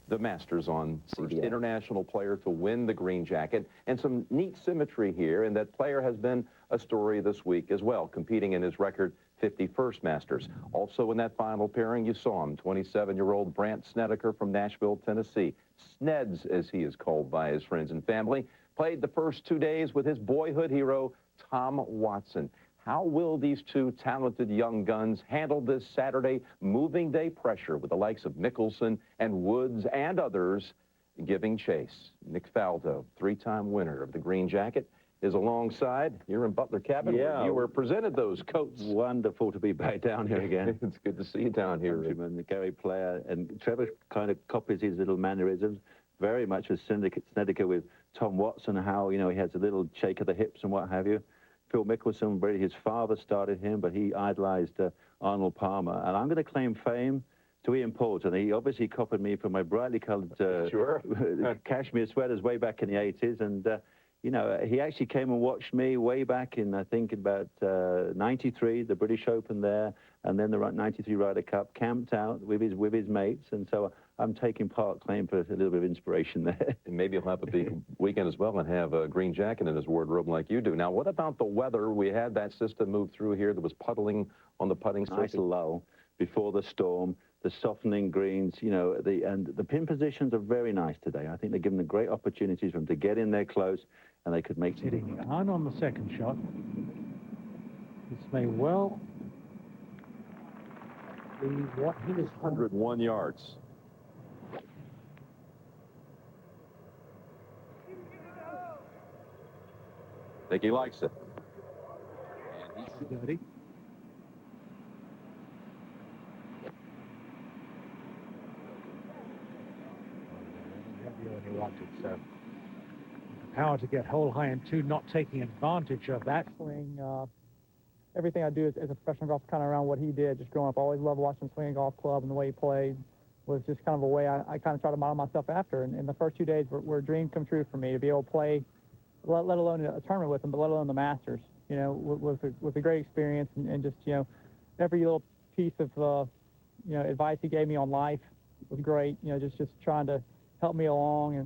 the Masters on first CBS. international player to win the green jacket. And some neat symmetry here, and that player has been a story this week as well, competing in his record 51st Masters. Also in that final pairing, you saw him, 27-year-old Brandt Snedeker from Nashville, Tennessee. Sneds, as he is called by his friends and family, played the first 2 days with his boyhood hero, Tom Watson. How will these two talented young guns handle this Saturday moving day pressure with the likes of Mickelson and Woods and others giving chase? Nick Faldo, three-time winner of the green jacket, is alongside. You're in Butler Cabin. Yeah. You were presented those coats. Wonderful to be back down here again. It's good to see you down here. The Gary player, and Trevor kind of copies his little mannerisms, very much as Snedeker with Tom Watson, how, you know, he has a little shake of the hips and what have you. Phil Mickelson, his father started him, but he idolized Arnold Palmer. And I'm going to claim fame to Ian Poulton. He obviously copied me from my brightly colored cashmere sweaters way back in the 80s. And, you know, he actually came and watched me way back in, I think, about 93, the British Open there, and then the 93 Ryder Cup, camped out with his mates. And so I'm taking claim for a little bit of inspiration there. And maybe he'll have a big weekend as well and have a green jacket in his wardrobe like you do. Now, what about the weather? We had that system move through here. There was puddling on the putting circuit. Nice lull before the storm, the softening greens, you know, and the pin positions are very nice today. I think they're giving them great opportunities for them to get in there close, and they could make hitting on the second shot. This may well be what he is. 101 yards. I think he likes it. And he's Dirty. He wanted, so the power to get hole high and two, not taking advantage of that. Swing, everything I do as a professional golfer, kind of around what he did. Just growing up, I always loved watching him swing a golf club, and the way he played was just kind of a way I kind of try to model myself after. And the first 2 days were a dream come true for me to be able to play, let alone a tournament with him, but let alone the Masters. You know, was a great experience, and just, you know, every little piece of you know, advice he gave me on life was great. You know, just trying to help me along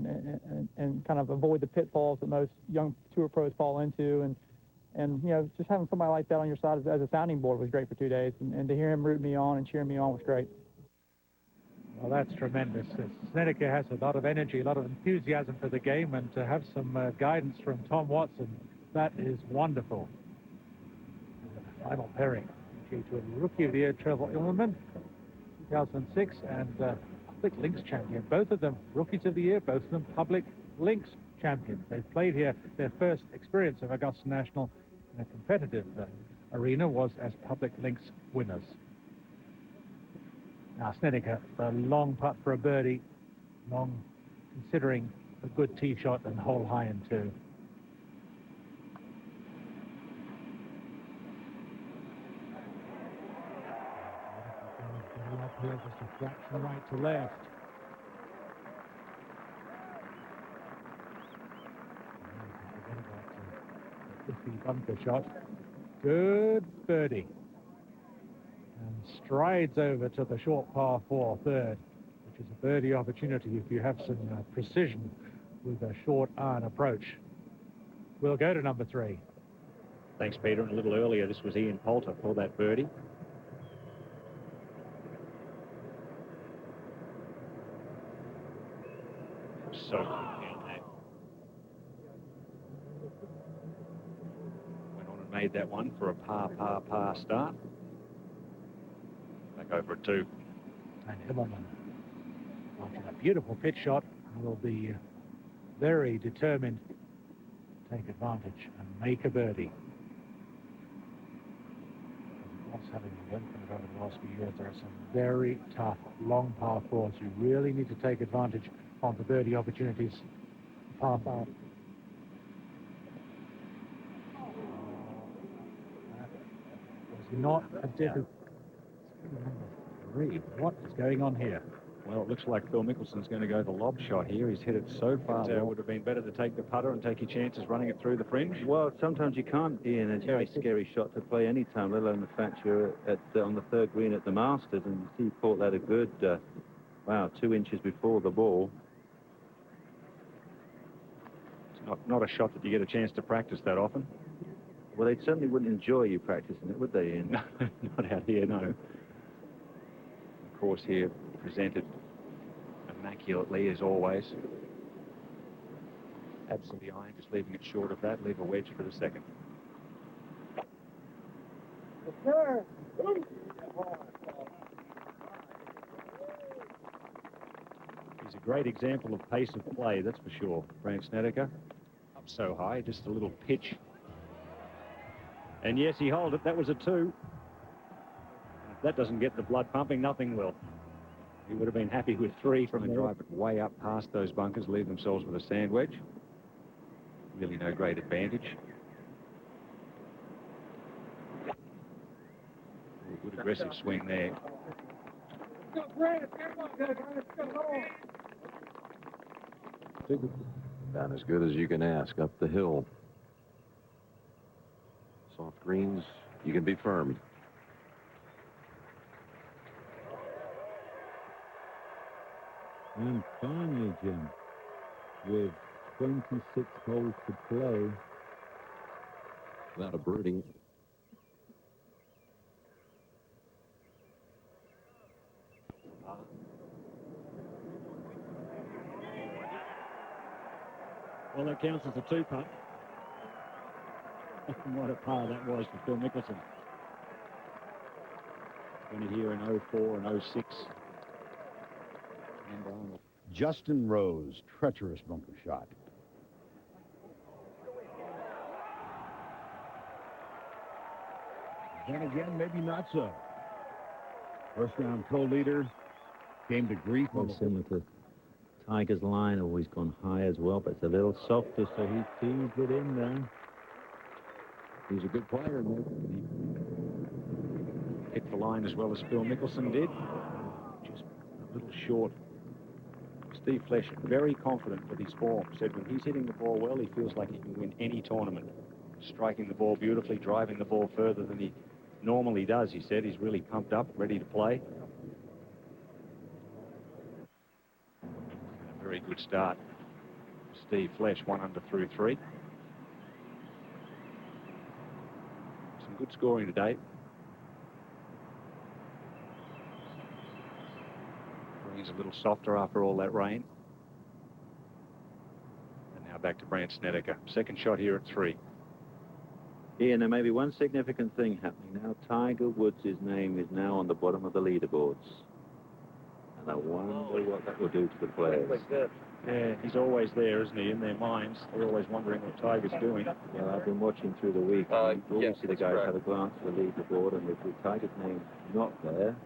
and kind of avoid the pitfalls that most young tour pros fall into, and you know, just having somebody like that on your side as a sounding board was great for 2 days, and to hear him root me on and cheer me on was great. Well, that's tremendous. Snedeker has a lot of energy, a lot of enthusiasm for the game, and to have some guidance from Tom Watson, that is wonderful. Final pairing due to a Rookie of the Year, Trevor Immelman, 2006, and Public Links champion. Both of them Rookies of the Year, both of them Public Links champions. They've played here. Their first experience of Augusta National in a competitive arena was as Public Links winners. Now Snedeker, a long putt for a birdie, long considering a good tee shot and hole high in two. Up here, just a fraction right to left. Iffy bunker shot. Good birdie. And strides over to the short par 4 third, which is a birdie opportunity if you have some precision with a short iron approach. We'll go to number 3. Thanks, Peter. And a little earlier, this was Ian Poulter for that birdie. So quick down there. Went on and made that one for a par start. Back over at 2. And Immelman launching a beautiful pitch shot, and will be very determined to take advantage and make a birdie. Having lengthened over the last few years, there are some very tough long par 4s. You really need to take advantage of the birdie opportunities. Par 5. That was not a difficult. What is going on here? Well, it looks like Phil Mickelson's going to go the lob shot here. He's hit it so far. It would have been better to take the putter and take your chances running it through the fringe. Well, sometimes you can't, Ian. It's a very scary shot to play any time, let alone the fact you're on the third green at the Masters, and you see he caught that a good Wow, 2 inches before the ball. It's not a shot that you get a chance to practice that often. Well, they certainly wouldn't enjoy you practicing it, would they, Ian? Not out here, no. Of course, here presented immaculately as always. Absent the iron, just leaving it short of that. Leave a wedge for the second. He's a great example of pace of play, that's for sure. Brandt Snedeker, up so high, just a little pitch. And yes, he holed it. That was a 2. If that doesn't get the blood pumping, nothing will. He would have been happy with 3 from the drive it way up past those bunkers, leave themselves with a sand wedge. Really no great advantage. A good aggressive swing there. About as good as you can ask up the hill. Soft greens, you can be firm. And finally, Jim, with 26 holes to play. Without a birdie. Well, that counts as a 2-putt. What a par that was for Phil Mickelson. Going to hear in 04 and 06. And Justin Rose, treacherous bunker shot. Then again, maybe not so. First round co-leader came to grief on the Similar to Tiger's line, always gone high as well, but it's a little softer, so he feels it in there. He's a good player, man. he hit the line as well as Phil Mickelson did. Just a little short. Steve Flesh, very confident with his form, said when he's hitting the ball well, he feels like he can win any tournament. Striking the ball beautifully, driving the ball further than he normally does, he said. He's really pumped up, ready to play. A very good start. Steve Flesh, 1 under through 3. Some good scoring today. Green's a little softer after all that rain. And now back to Brandt Snedeker. Second shot here at 3. Ian, there may be one significant thing happening now. Tiger Woods' name is now on the bottom of the leaderboards. And I wonder what that will do to the players. Yeah, he's always there, isn't he, in their minds. They're always wondering what Tiger's doing. Well, I've been watching through the week. You always see the guys have a glance at the leaderboard, and if Tiger's name not there,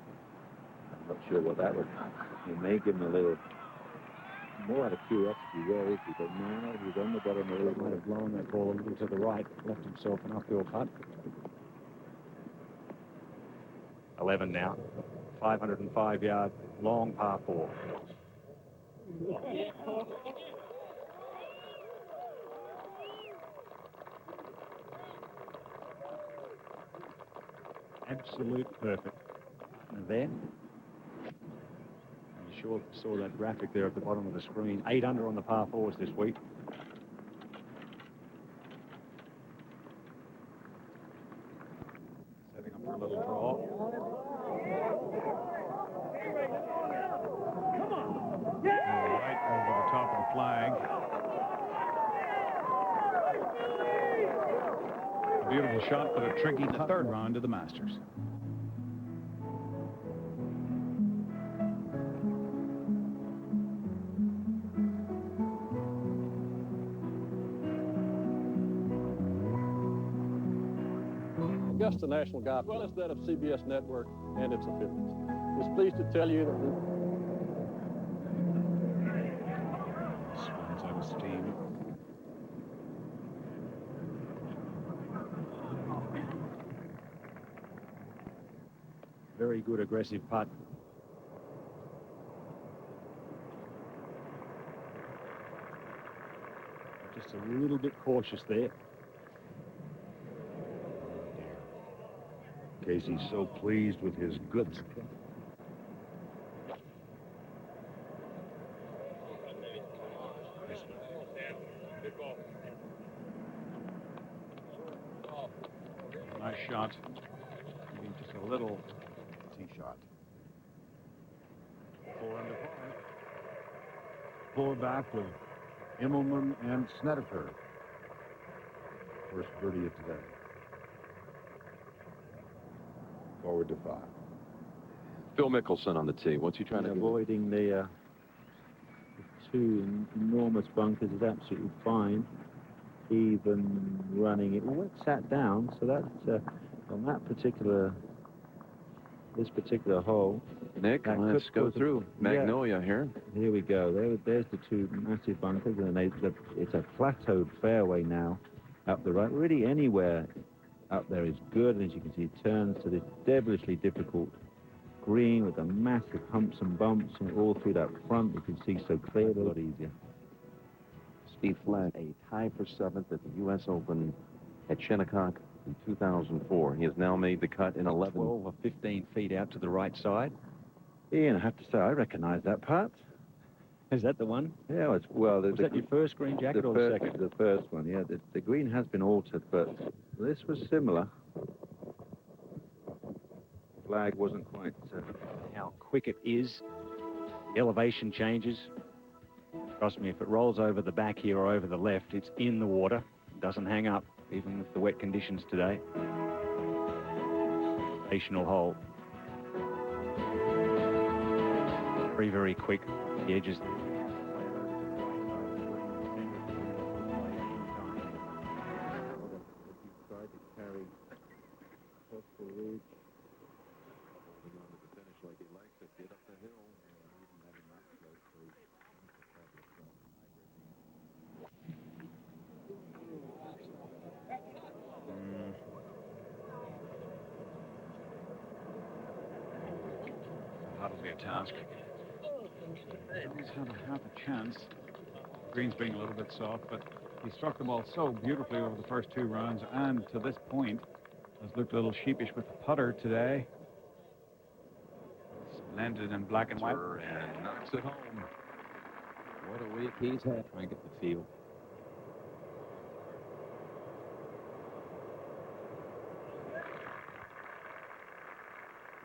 I'm not sure what that would. It may give him a little more out of curiosity. Where is he? But now he's on the bottom of the He might leaderboard. have blown that ball a little to the right, left himself an uphill putt. 11 now. 505-yard long par 4. Absolute perfect. And then, you sure saw that graphic there at the bottom of the screen. 8 under on the par 4s this week. Setting up for a little draw. right over the top of the flag. A beautiful shot, but a tricky third round to the Masters. Augusta National Golf, well as that of CBS Network and its affiliates, is pleased to tell you that we Spins out of steam. Very good aggressive putt. Just a little bit cautious there. Casey's so pleased with his good. shot. Maybe just a little tee shot. 4 under par. 4 back with Immelman and Snedeker. First birdie of today. Forward to 5. Phil Mickelson on the tee. What's he trying to do? Avoiding the 2 enormous bunkers is absolutely fine. Even running it. Well, it's sat down, so that's on this particular hole. Nick, let's go through Magnolia here. Here we go. There's the 2 massive bunkers, and it's a plateaued fairway now up the right. Really anywhere up there is good, and as you can see, it turns to this devilishly difficult green with the massive humps and bumps, and all through that front you can see so clear, a lot easier. Steve Flagg, a tie for 7th at the U.S. Open at Shinnecock in 2004. He has now made the cut in 11. 12 or 15 feet out to the right side. Ian, I have to say, I recognize that putt. Is that the one? Yeah, Was that your first green jacket or the second? The first one, yeah. The green has been altered, but this was similar. Flag wasn't quite... How quick it is. The elevation changes. Trust me, if it rolls over the back here or over the left, it's in the water. It doesn't hang up, even with the wet conditions today. Sensational hole. Very, very quick. The edges. That'll be a task. He's had half a chance. Green's being a little bit soft, but he struck the ball so beautifully over the first 2 rounds, and to this point has looked a little sheepish with the putter today. Splendid in black and white. And knocks it home. What a week he's had trying to get the field.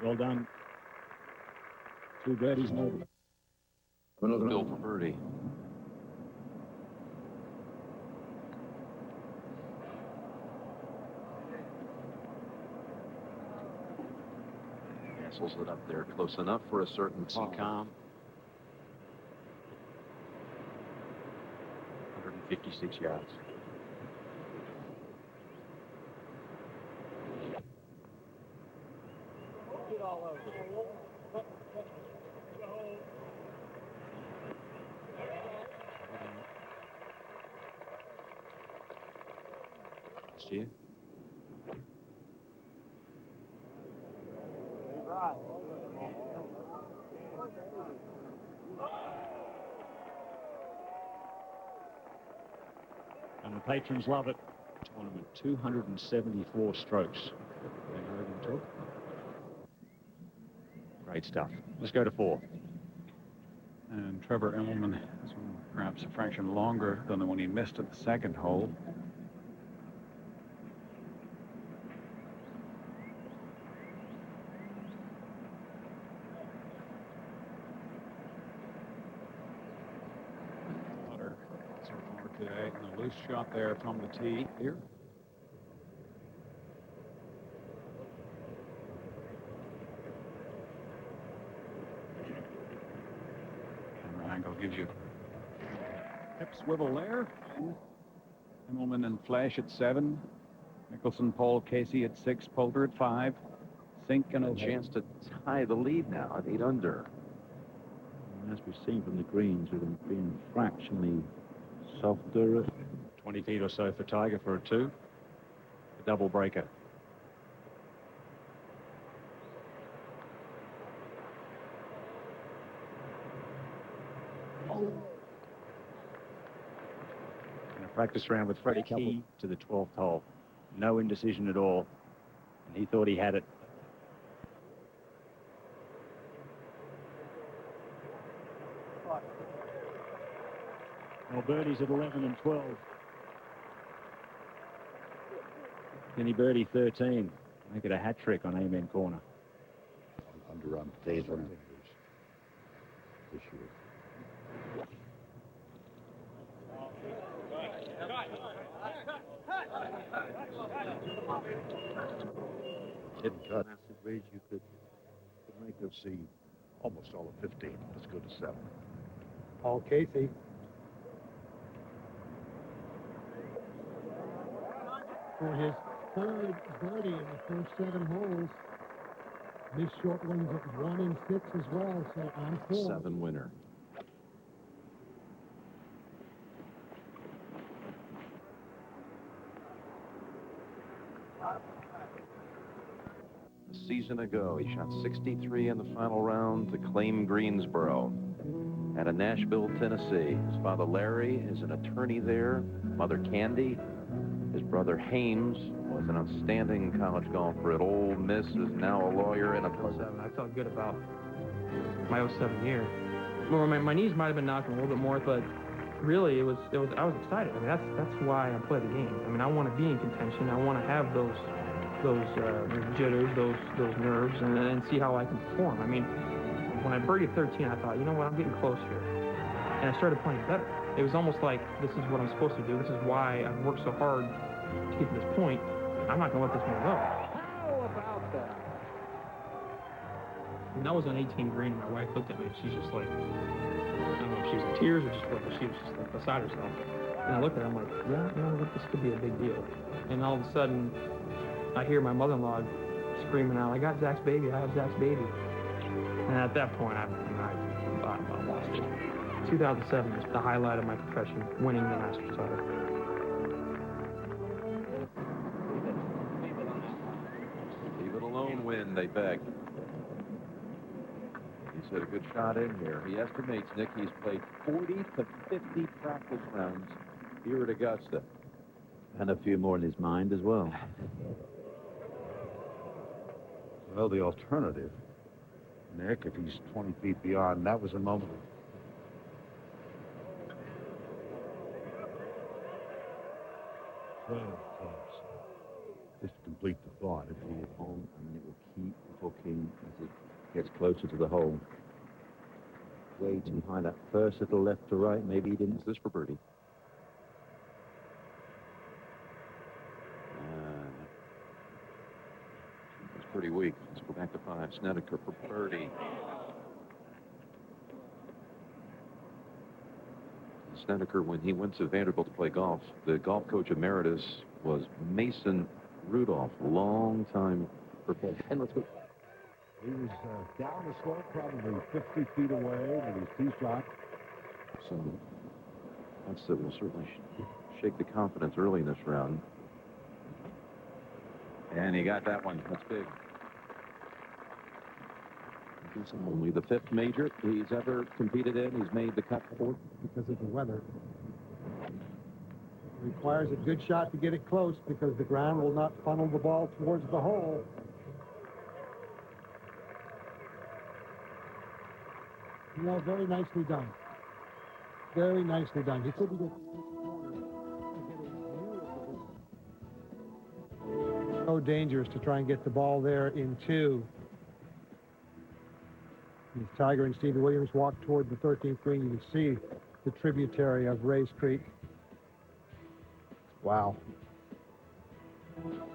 Well done. 2 birdies, no. Bill for birdie. Castles it up there close enough for a certain Calm. 156 yards. Last year. And the patrons love it. Tournament 274 strokes. Great stuff. Let's go to 4. And Trevor Immelman has one perhaps a fraction longer than the one he missed at the second hole. Putter so far today, and a loose shot there from the tee here. Angle gives you hip swivel there. Immelman and Flash at 7. Mickelson, Paul Casey at 6. Poulter at 5. Sink and A chance to tie the lead now at 8 under. As we've seen from the greens, with them being fractionally softer. 20 feet or so for Tiger for a 2. A double breaker. And a practice round with Freddie Key to the 12th hole. No indecision at all. And he thought he had it. Well, birdies at 11 and 12. Can he birdie 13? Make it a hat trick on Amen Corner. Under on days fingers this year. Hidden cut. Massive ridge, you could make You'll see almost all of 15. Let's go to 7. Paul Casey. For his third birdie in the first 7 holes. These short ones at 1 and 6 as well, so on 4. 7 winner. A season ago, he shot 63 in the final round to claim Greensboro. Out of Nashville, Tennessee. His father, Larry, is an attorney there. Mother, Candy. His brother, Hames, was an outstanding college golfer at Ole Miss, is now a lawyer and a... I felt good about my 07 year. Well, my knees might have been knocking a little bit more, but really I was excited. I mean, that's why I play the game. I mean, I want to be in contention. I want to have those jitters, those nerves, and see how I can perform. I mean, when I birdied 13, I thought, you know what, I'm getting close here. And I started playing better. It was almost like, this is what I'm supposed to do. This is why I've worked so hard to get to this point. I'm not going to let this one go. How about that? And that was an 18 green. My wife looked at me, and she's just like, I don't know if she was in tears or just what, but she was just like beside herself. And I looked at her, I'm like, yeah, you know what, this could be a big deal. And all of a sudden, I hear my mother-in-law screaming out, I got Zach's baby, I have Zach's baby. And at that point, I lost it. 2007 was the highlight of my profession, winning the Masters title. Leave it alone, win, they begged. He's hit a good shot in here. He estimates, Nick, he's played 40 to 50 practice rounds here at Augusta. and a few more in his mind as well. Well, the alternative, Nick, if he's 20 feet beyond, that was a moment. Just to complete the thought, if he At home, and it will keep hooking as it gets closer to the hole. Way too high, that first little left to right, maybe he didn't. Is this for birdie? It's pretty weak. Let's go back to 5. Snedeker for birdie. Snedeker, when he went to Vanderbilt to play golf, the golf coach emeritus was Mason Rudolph. Long time professional. And let's go. He was down the slope, probably 50 feet away with his tee shot. So that's that will certainly shake the confidence early in this round. And he got that one. That's big. He's only the 5th major he's ever competed in. He's made the cut 4th. Because of the weather. It requires a good shot to get it close because the ground will not funnel the ball towards the hole. You know, very nicely done. Very nicely done. He couldn't get so dangerous to try and get the ball there in 2. As Tiger and Stevie Williams walked toward the 13th green, you can see the tributary of Race Creek. Wow.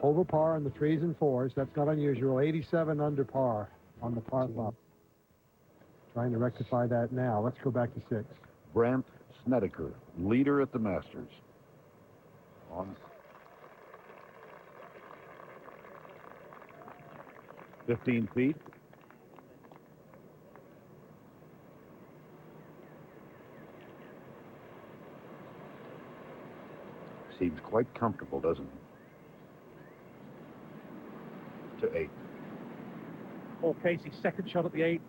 Over par on the 3s and 4s. That's not unusual. 87 under par on the par flop. Trying to rectify that now. Let's go back to 6. Brandt Snedeker, leader at the Masters. On 15 feet. Seems quite comfortable, doesn't he? To 8. Paul Casey, second shot at the 8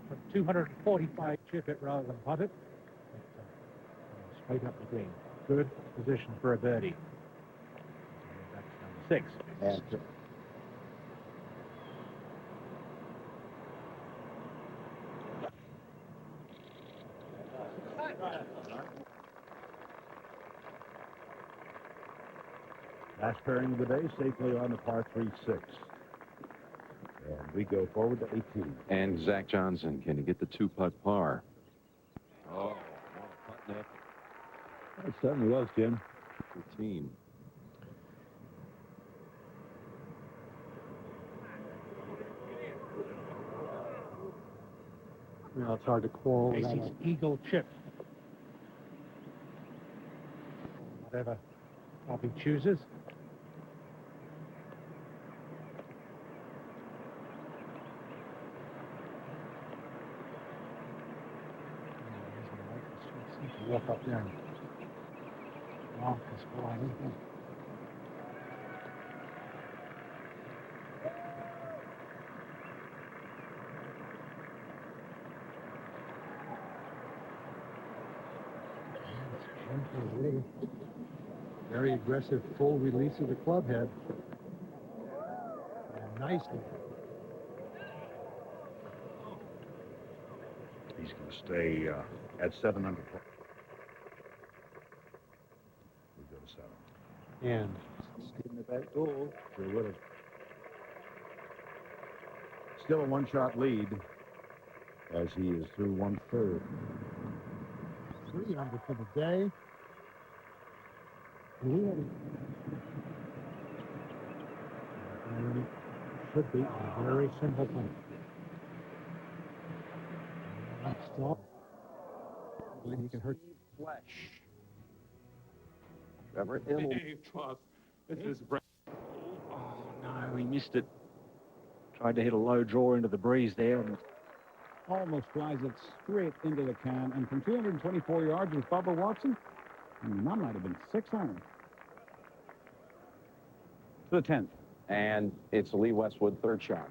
from 245. Chip it rather than putt it. Straight up the green. Good position for a birdie. That's number 6. Last pairing of the day, safely on the par 3-6. And we go forward to 18. And Zach Johnson, can he get the two-putt par? Oh, what a putt net. It certainly was, Jim. 13. Now it's hard to quarrel with Casey's eagle chip. Whatever Bobby chooses. Walk up there and knock this ball in. Very aggressive full release of the club head. And nicely. He's going to stay at 7 under. We go to 7. And In the back door. Sure would have. Still a one-shot lead as he is through 1/3. 3 under for the day. And it should be a very simple thing. Stop. You can hurt. Flesh. Trevor Immelman. This is Brandt. Oh, no, he missed it. Tried to hit a low draw into the breeze there. And Almost flies it straight into the can. And from 224 yards with Bubba Watson, that might have been 6 iron. To the 10th. And it's Lee Westwood, third shot.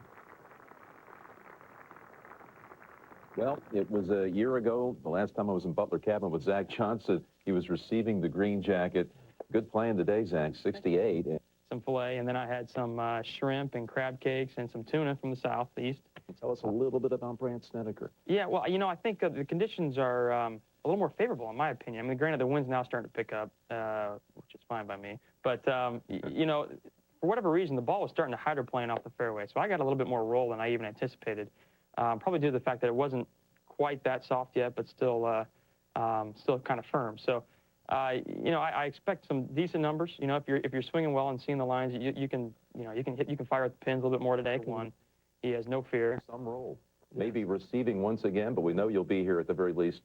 Well, it was a year ago, the last time I was in Butler Cabin with Zach Johnson. He was receiving the green jacket. Good playing today, Zach, 68. Some filet, and then I had some shrimp and crab cakes and some tuna from the southeast. Tell us a little bit about Brandt Snedeker. Yeah, well, you know, I think the conditions are a little more favorable, in my opinion. I mean, granted, the wind's now starting to pick up, which is fine by me. But, you know, for whatever reason, the ball was starting to hydroplane off the fairway. So I got a little bit more roll than I even anticipated. Probably due to the fact that it wasn't quite that soft yet, but still kind of firm. So, you know, I expect some decent numbers. You know, if you're swinging well and seeing the lines, you can fire at the pins a little bit more today. One, he has no fear. Some roll. Maybe receiving once again, but we know you'll be here at the very least to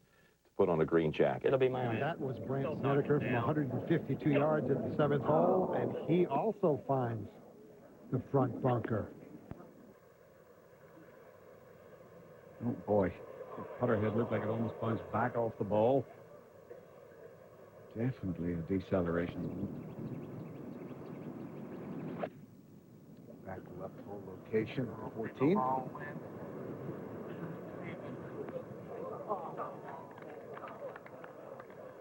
put on a green jacket. It'll be my own. That was Brandt Snedeker from 152 yards at the 7th hole, and he also finds the front bunker. Oh, boy. The putter head looked like it almost bounced back off the ball. Definitely a deceleration. Back to left hole location, 14.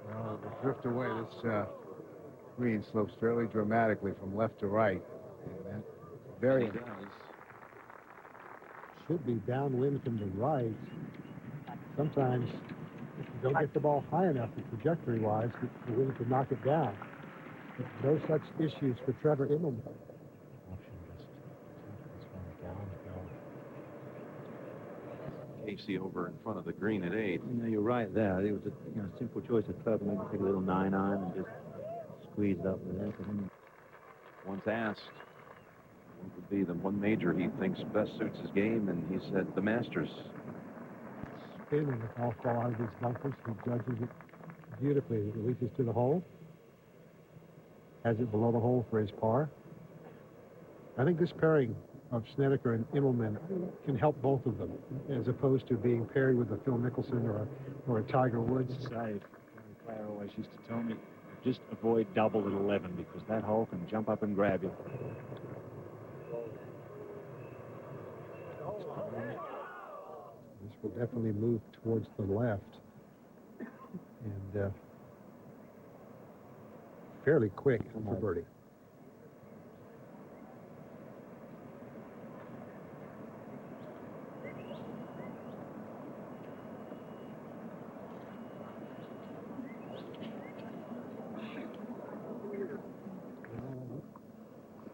Well, the drift away, this green slopes fairly dramatically from left to right. And that very does. Should be downwind from the right. Sometimes, if you don't get the ball high enough, trajectory-wise, the wind could knock it down. But no such issues for Trevor Immelman. Casey over in front of the green at 8. You know, you're right there. It was a simple choice of club. Maybe take a little 9-iron and just squeeze it up with that. Once asked what would be the one major he thinks best suits his game, and he said the Masters. Spin and the golf ball out of his bunkers. He judges it beautifully. It releases to the hole. Has it below the hole for his par. I think this pairing of Snedeker and Immelman can help both of them, as opposed to being paired with a Phil Mickelson or a Tiger Woods. Save. My player always used to tell me, just avoid double at 11 because that hole can jump up and grab you. This will definitely move towards the left. And fairly quick for birdie.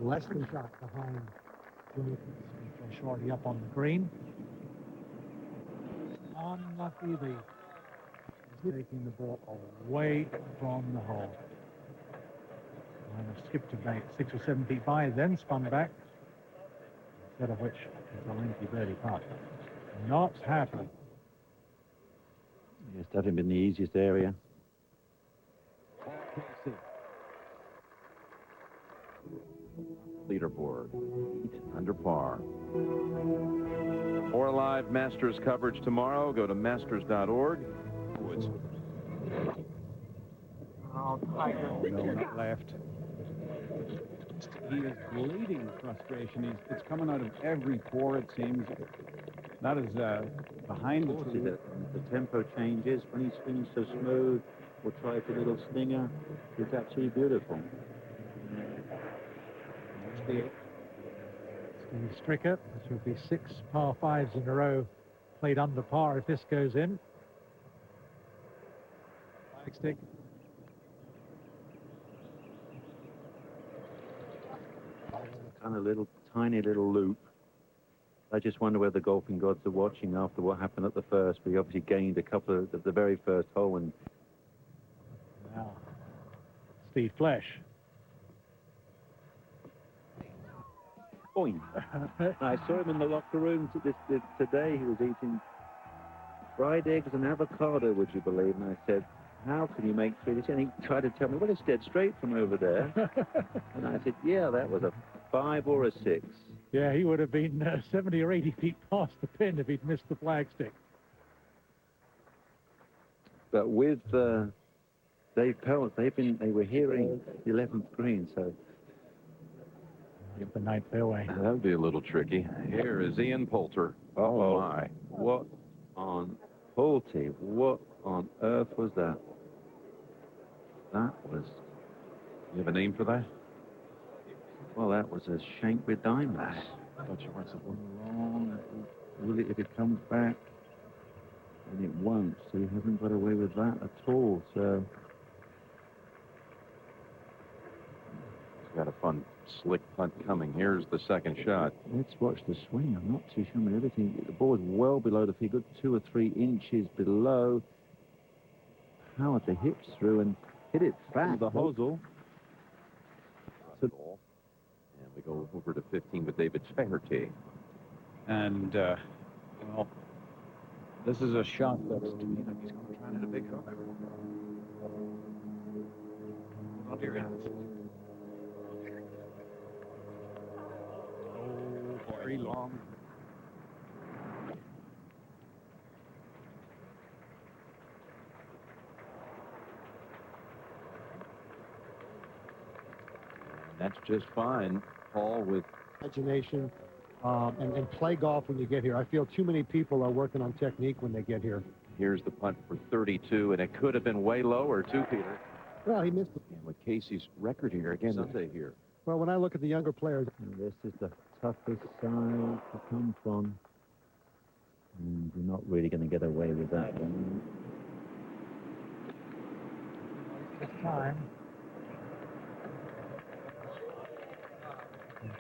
Less than shot behind Jimmy. shortly up on the green. Unlucky, taking the ball away from the hole. And have skipped about 6 or 7 feet by, then spun back, instead of which is a lengthy birdie putt. Not happy. Yes, that had been the easiest area. Leaderboard, 8 under par. More live Masters coverage tomorrow. Go to masters.org. Woods. Oh, no, not left. He is bleeding frustration. It's coming out of every pore, it seems. That is behind the tee. The tempo changes. When he swings so smooth, or tries a little stinger, it's absolutely beautiful. Steve Stricker, this will be 6 par 5s in a row played under par if this goes in. Flagstick. Kind of little, tiny little loop. I just wonder whether the golfing gods are watching after what happened at the first. We obviously gained a couple of the very first hole. And now, Steve Flesh. Boing. I saw him in the locker room today. He was eating fried eggs and avocado, would you believe? And I said, how can you make 3? And he tried to tell me, well, it's dead straight from over there. And I said, yeah, that was a 5 or a 6. Yeah, he would have been 70 or 80 feet past the pin if he'd missed the flagstick. But with Dave Pelt, they were hearing the 11th green, so the 9th fairway. That would be a little tricky. Here is Ian Poulter. Oh my! What on Pulte? What on earth was that? That was. You have a name for that? Well, that was a shank with diamonds. I thought you weren't supposed to. Long. Will it, if it comes back? And it won't. So he hasn't got away with that at all. So He's got a fun, slick punt coming. Here's the second shot. let's watch the swing. I'm not too sure. I mean, everything. The ball is well below the feet. Good 2 or 3 inches below. Powered the hips through and hit it back. The hosel. And we go over to 15 with David Faherty. And, well, this is a shot that's, to me, like he's going to try and hit a big hook. Hold on to your hands. Oh, very long. That's just fine, Paul, with Imagination and play golf when you get here. I feel too many people are working on technique when they get here. here's the punt for 32, and it could have been way lower, too, Peter. Well, he missed it. And with Casey's record here, again, Sunday here. Well, when I look at the younger players, This is the toughest side to come from. And you're not really going to get away with that one. This time.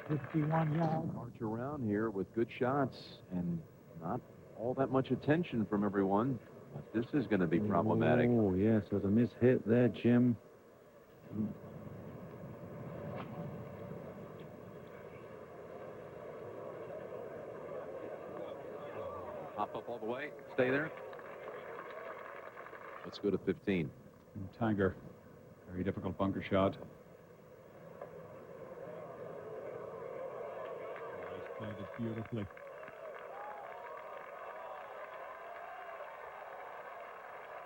51 yards. March around here with good shots and not all that much attention from everyone. But this is going to be problematic. Oh, yes, there's a mishit there, Jim. Hop up all the way. Stay there. Let's go to 15. Tiger, very difficult bunker shot. Played it beautifully.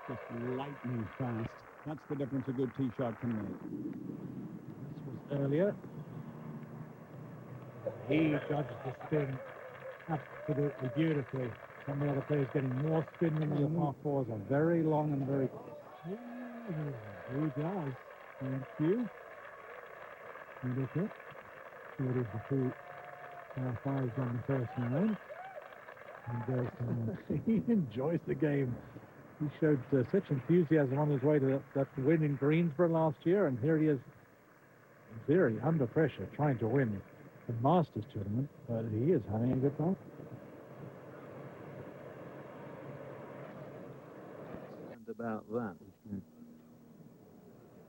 Just lightning fast. That's the difference a good tee shot can make. This was earlier. He judged the spin absolutely beautifully. Some of the other players getting more spin than the par fours are very long and very. He does. Thank you. And that's it. So it is the 2 par fives on the first round. And he enjoys the game. He showed such enthusiasm on his way to that win in Greensboro last year, and here he is, in theory, under pressure, trying to win the Masters tournament, but he is having a good time. And about that,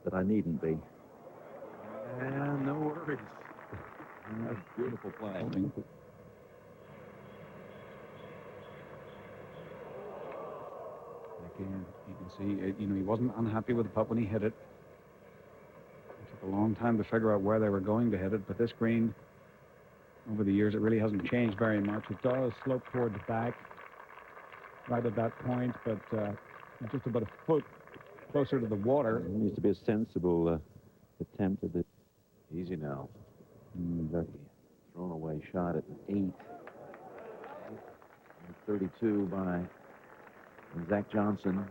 but I needn't be. And no worries. That's beautiful play. Again, you can see, he wasn't unhappy with the putt when he hit it. It took a long time to figure out where they were going to hit it, but this green, over the years, it really hasn't changed very much. It does slope toward the back right at that point, but just about a foot closer to the water. It needs to be a sensible attempt at it. Easy now. Thrown away shot at 8. 32 by Zach Johnson.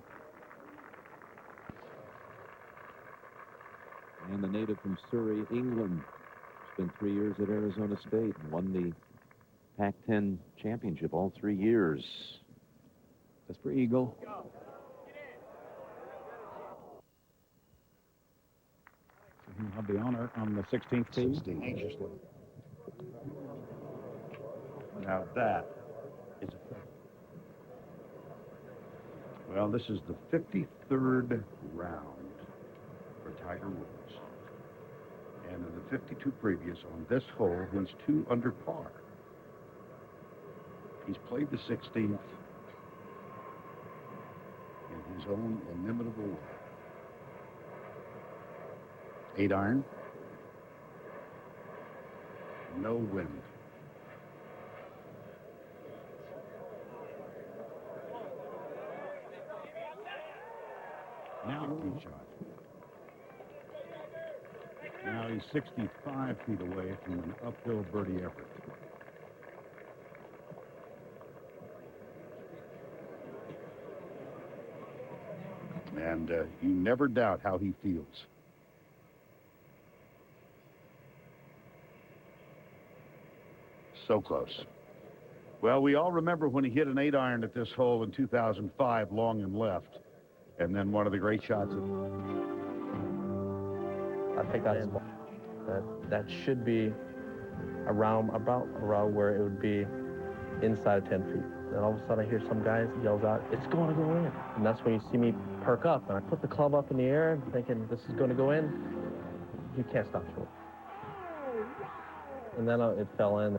And the native from Surrey, England. Spent 3 years at Arizona State and won the Pac-10 championship all 3 years. That's for eagle. He'll have the honor on the 16th tee. Anxiously. Now that is a fact. Well, this is the 53rd round for Tiger Woods. And in the 52 previous on this hole, he's 2 under par. He's played the 16th in his own inimitable way. 8 iron. No wind. Now tee shot. Now he's 65 feet away from an uphill birdie effort. And you never doubt how he feels. So close. Well, we all remember when he hit an 8 iron at this hole in 2005, long and left. And then one of the great shots. I think that should be about around where it would be inside of 10 feet. And all of a sudden I hear some guy yells out, "It's going to go in." And that's when you see me perk up. And I put the club up in the air thinking this is going to go in. You can't stop short. And then it fell in.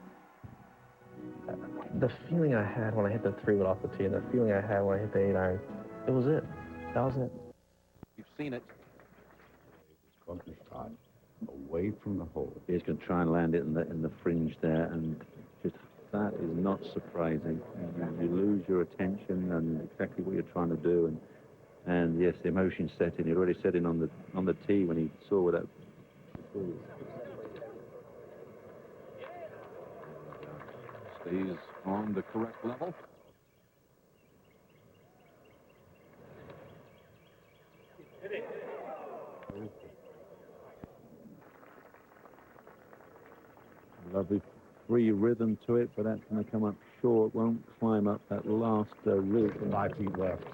The feeling I had when I hit the 3-wood off the tee and the feeling I had when I hit the 8 iron, it was it. That was it. You've seen it. It's bumpy shot away from the hole. He's going to try and land it in the fringe there, and just that is not surprising. You lose your attention and exactly what you're trying to do, and yes, the emotion set in. He'd already set in on the tee when he saw where that. Stays on the correct level. Lovely free rhythm to it, but that's going to come up short. Won't climb up that last route. 5 feet left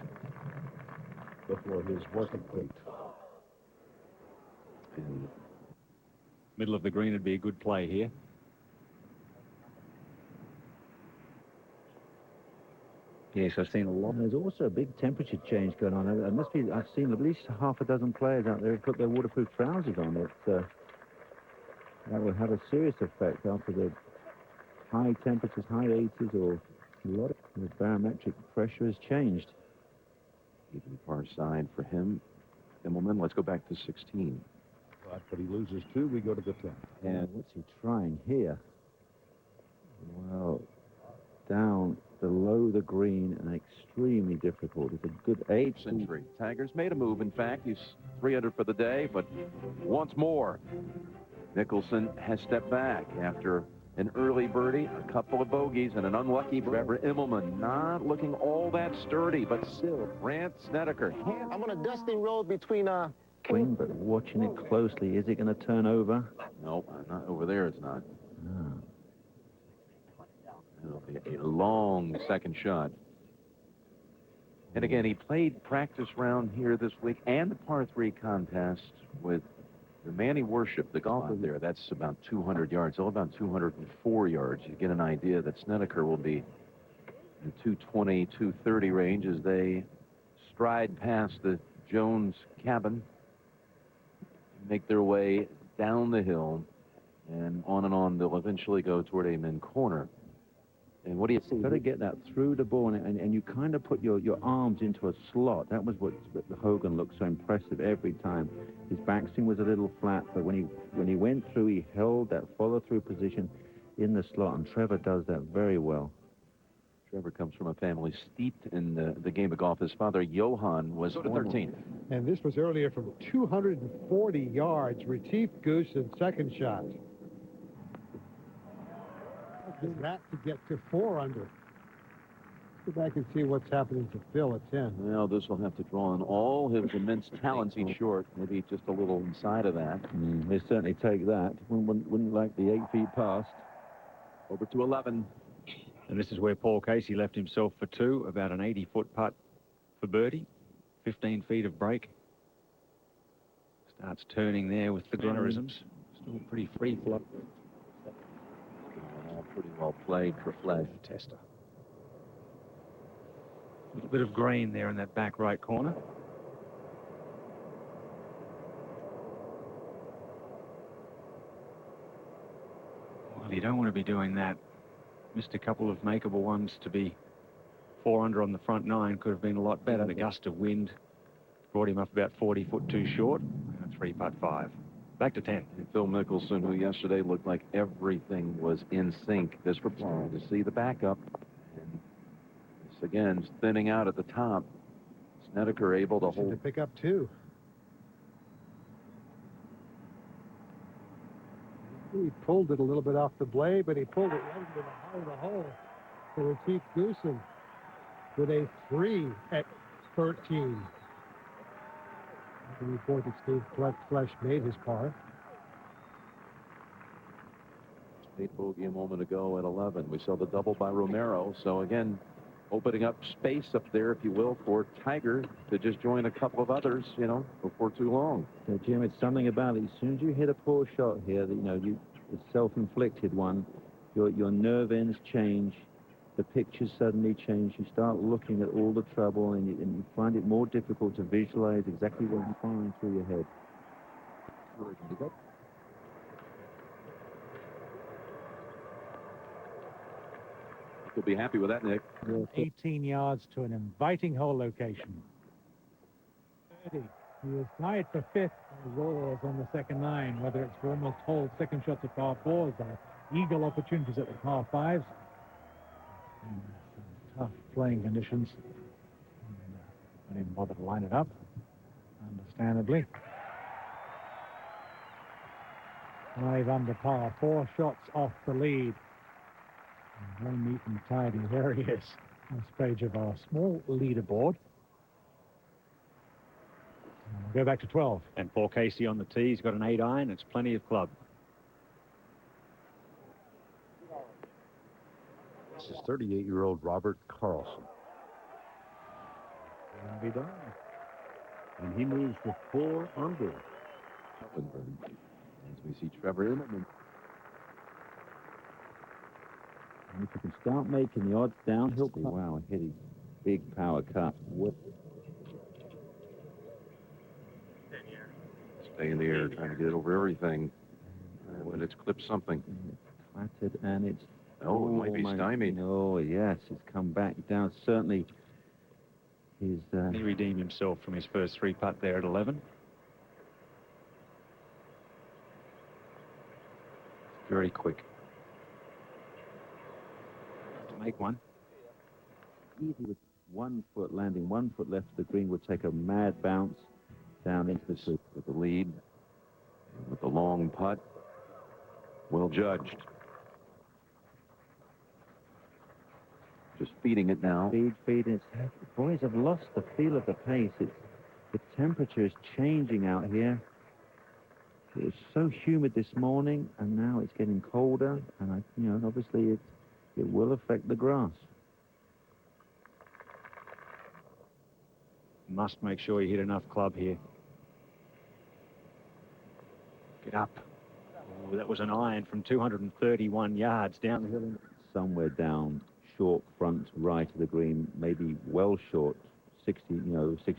before his work complete. Middle of the green would be a good play here. Yes, I've seen a lot. There's also a big temperature change going on. There must be. I've seen at least half a dozen players out there who put their waterproof trousers on. That will have a serious effect after the high temperatures, high 80s, or a lot of the barometric pressure has changed. Even far side for him. Immelman, let's go back to 16. But he loses 2, we go to the 10. And what's he trying here? Well, down below the green and extremely difficult. It's a good 8th century. Tiger's made a move. In fact, he's 300 for the day, but once more, Mickelson has stepped back after an early birdie, a couple of bogeys, and an unlucky Trevor Immelman. Not looking all that sturdy, but still, Brandt Snedeker. I'm on a dusty road between Queen, but watching it closely, is it going to turn over? No, not over there. It's not. No. It'll be a long second shot. And again, he played practice round here this week and the par 3 contest with The man he worshiped, the golfer there, that's about 200 yards, all about 204 yards. You get an idea that Snedeker will be in the 220, 230 range as they stride past the Jones cabin, make their way down the hill, and on they'll eventually go toward Amen Corner. And what do you see? You've got to get that through the ball, and you kind of put your arms into a slot. That was what Hogan looked so impressive every time. His backswing was a little flat, but when he went through, he held that follow-through position in the slot, and Trevor does that very well. Trevor comes from a family steeped in the game of golf. His father, Johann, was 13th. And this was earlier from 240 yards. Retief Goosen, second shot. Is that to get to 4 under? Let's go back and see what's happening to Phil at 10. Well, this will have to draw on all his immense talents. He's short, maybe just a little inside of that. They certainly take that. Wouldn't like the 8 feet past. Over to 11. And this is where Paul Casey left himself for 2, about an 80-foot putt for birdie, 15 feet of break. Starts turning there with the mannerisms. Still pretty free flow. Pretty well played for Flesh. Tester. A little bit of green there in that back right corner. Well, you don't want to be doing that. Missed a couple of makeable ones to be 4 under on the front 9. Could have been a lot better. The gust of wind brought him up about 40 foot too short. 3-putt 5. Back to 10. And Phil Mickelson, who yesterday looked like everything was in sync, this for Paul to see the backup. And this again is thinning out at the top. Snedeker able to hold. To pick up 2. He pulled it a little bit off the blade, but he pulled it right into the heart of the hole for Retief Goosen with a 3 at 13. The report that Steve Flesh made his par. State bogey a moment ago at 11. We saw the double by Romero. So again, opening up space up there, if you will, for Tiger to just join a couple of others, you know, before too long. So, Jim, it's something about it. As soon as you hit a poor shot here, that, you know, it's self-inflicted one, your nerve ends change. The pictures suddenly change. You start looking at all the trouble, and you find it more difficult to visualize exactly what you're firing through your head. You'll be happy with that, Nick. 18 yards to an inviting hole location. He was tied for 5th Royals on the second 9, whether it's for almost whole second shots at par 4s or eagle opportunities at the par 5s. Tough playing conditions. I didn't bother to line it up, understandably. 5 under par, 4 shots off the lead. And very neat and tidy. There he is on this page of our small leaderboard. We'll go back to 12. And Paul Casey on the tee. He's got an 8 iron. It's plenty of club. This is 38-year-old Robert Carlson. Can be done. And he moves to 4 under. As we see Trevor Immelman. And if you can start making the odds downhill, wow, hit his big power cut. Stay in the air, trying to get it over everything. But it's clipped something. Flattered, and it's... Oh, it might be stymied. Oh, yes, it's come back down. Certainly, his... He redeemed himself from his first 3-putt there at 11. Very quick. To make one. Easy with 1 foot landing, 1 foot left of the green would take a mad bounce down into the tree. With the lead, with the long putt, well judged. Just feeding it now. Feed. The boys have lost the feel of the pace. The temperature is changing out here. It was so humid this morning, and now it's getting colder. And obviously it will affect the grass. Must make sure you hit enough club here. Get up. Oh, that was an iron from 231 yards down the hill. Somewhere down, short front right of the green, maybe well short, 60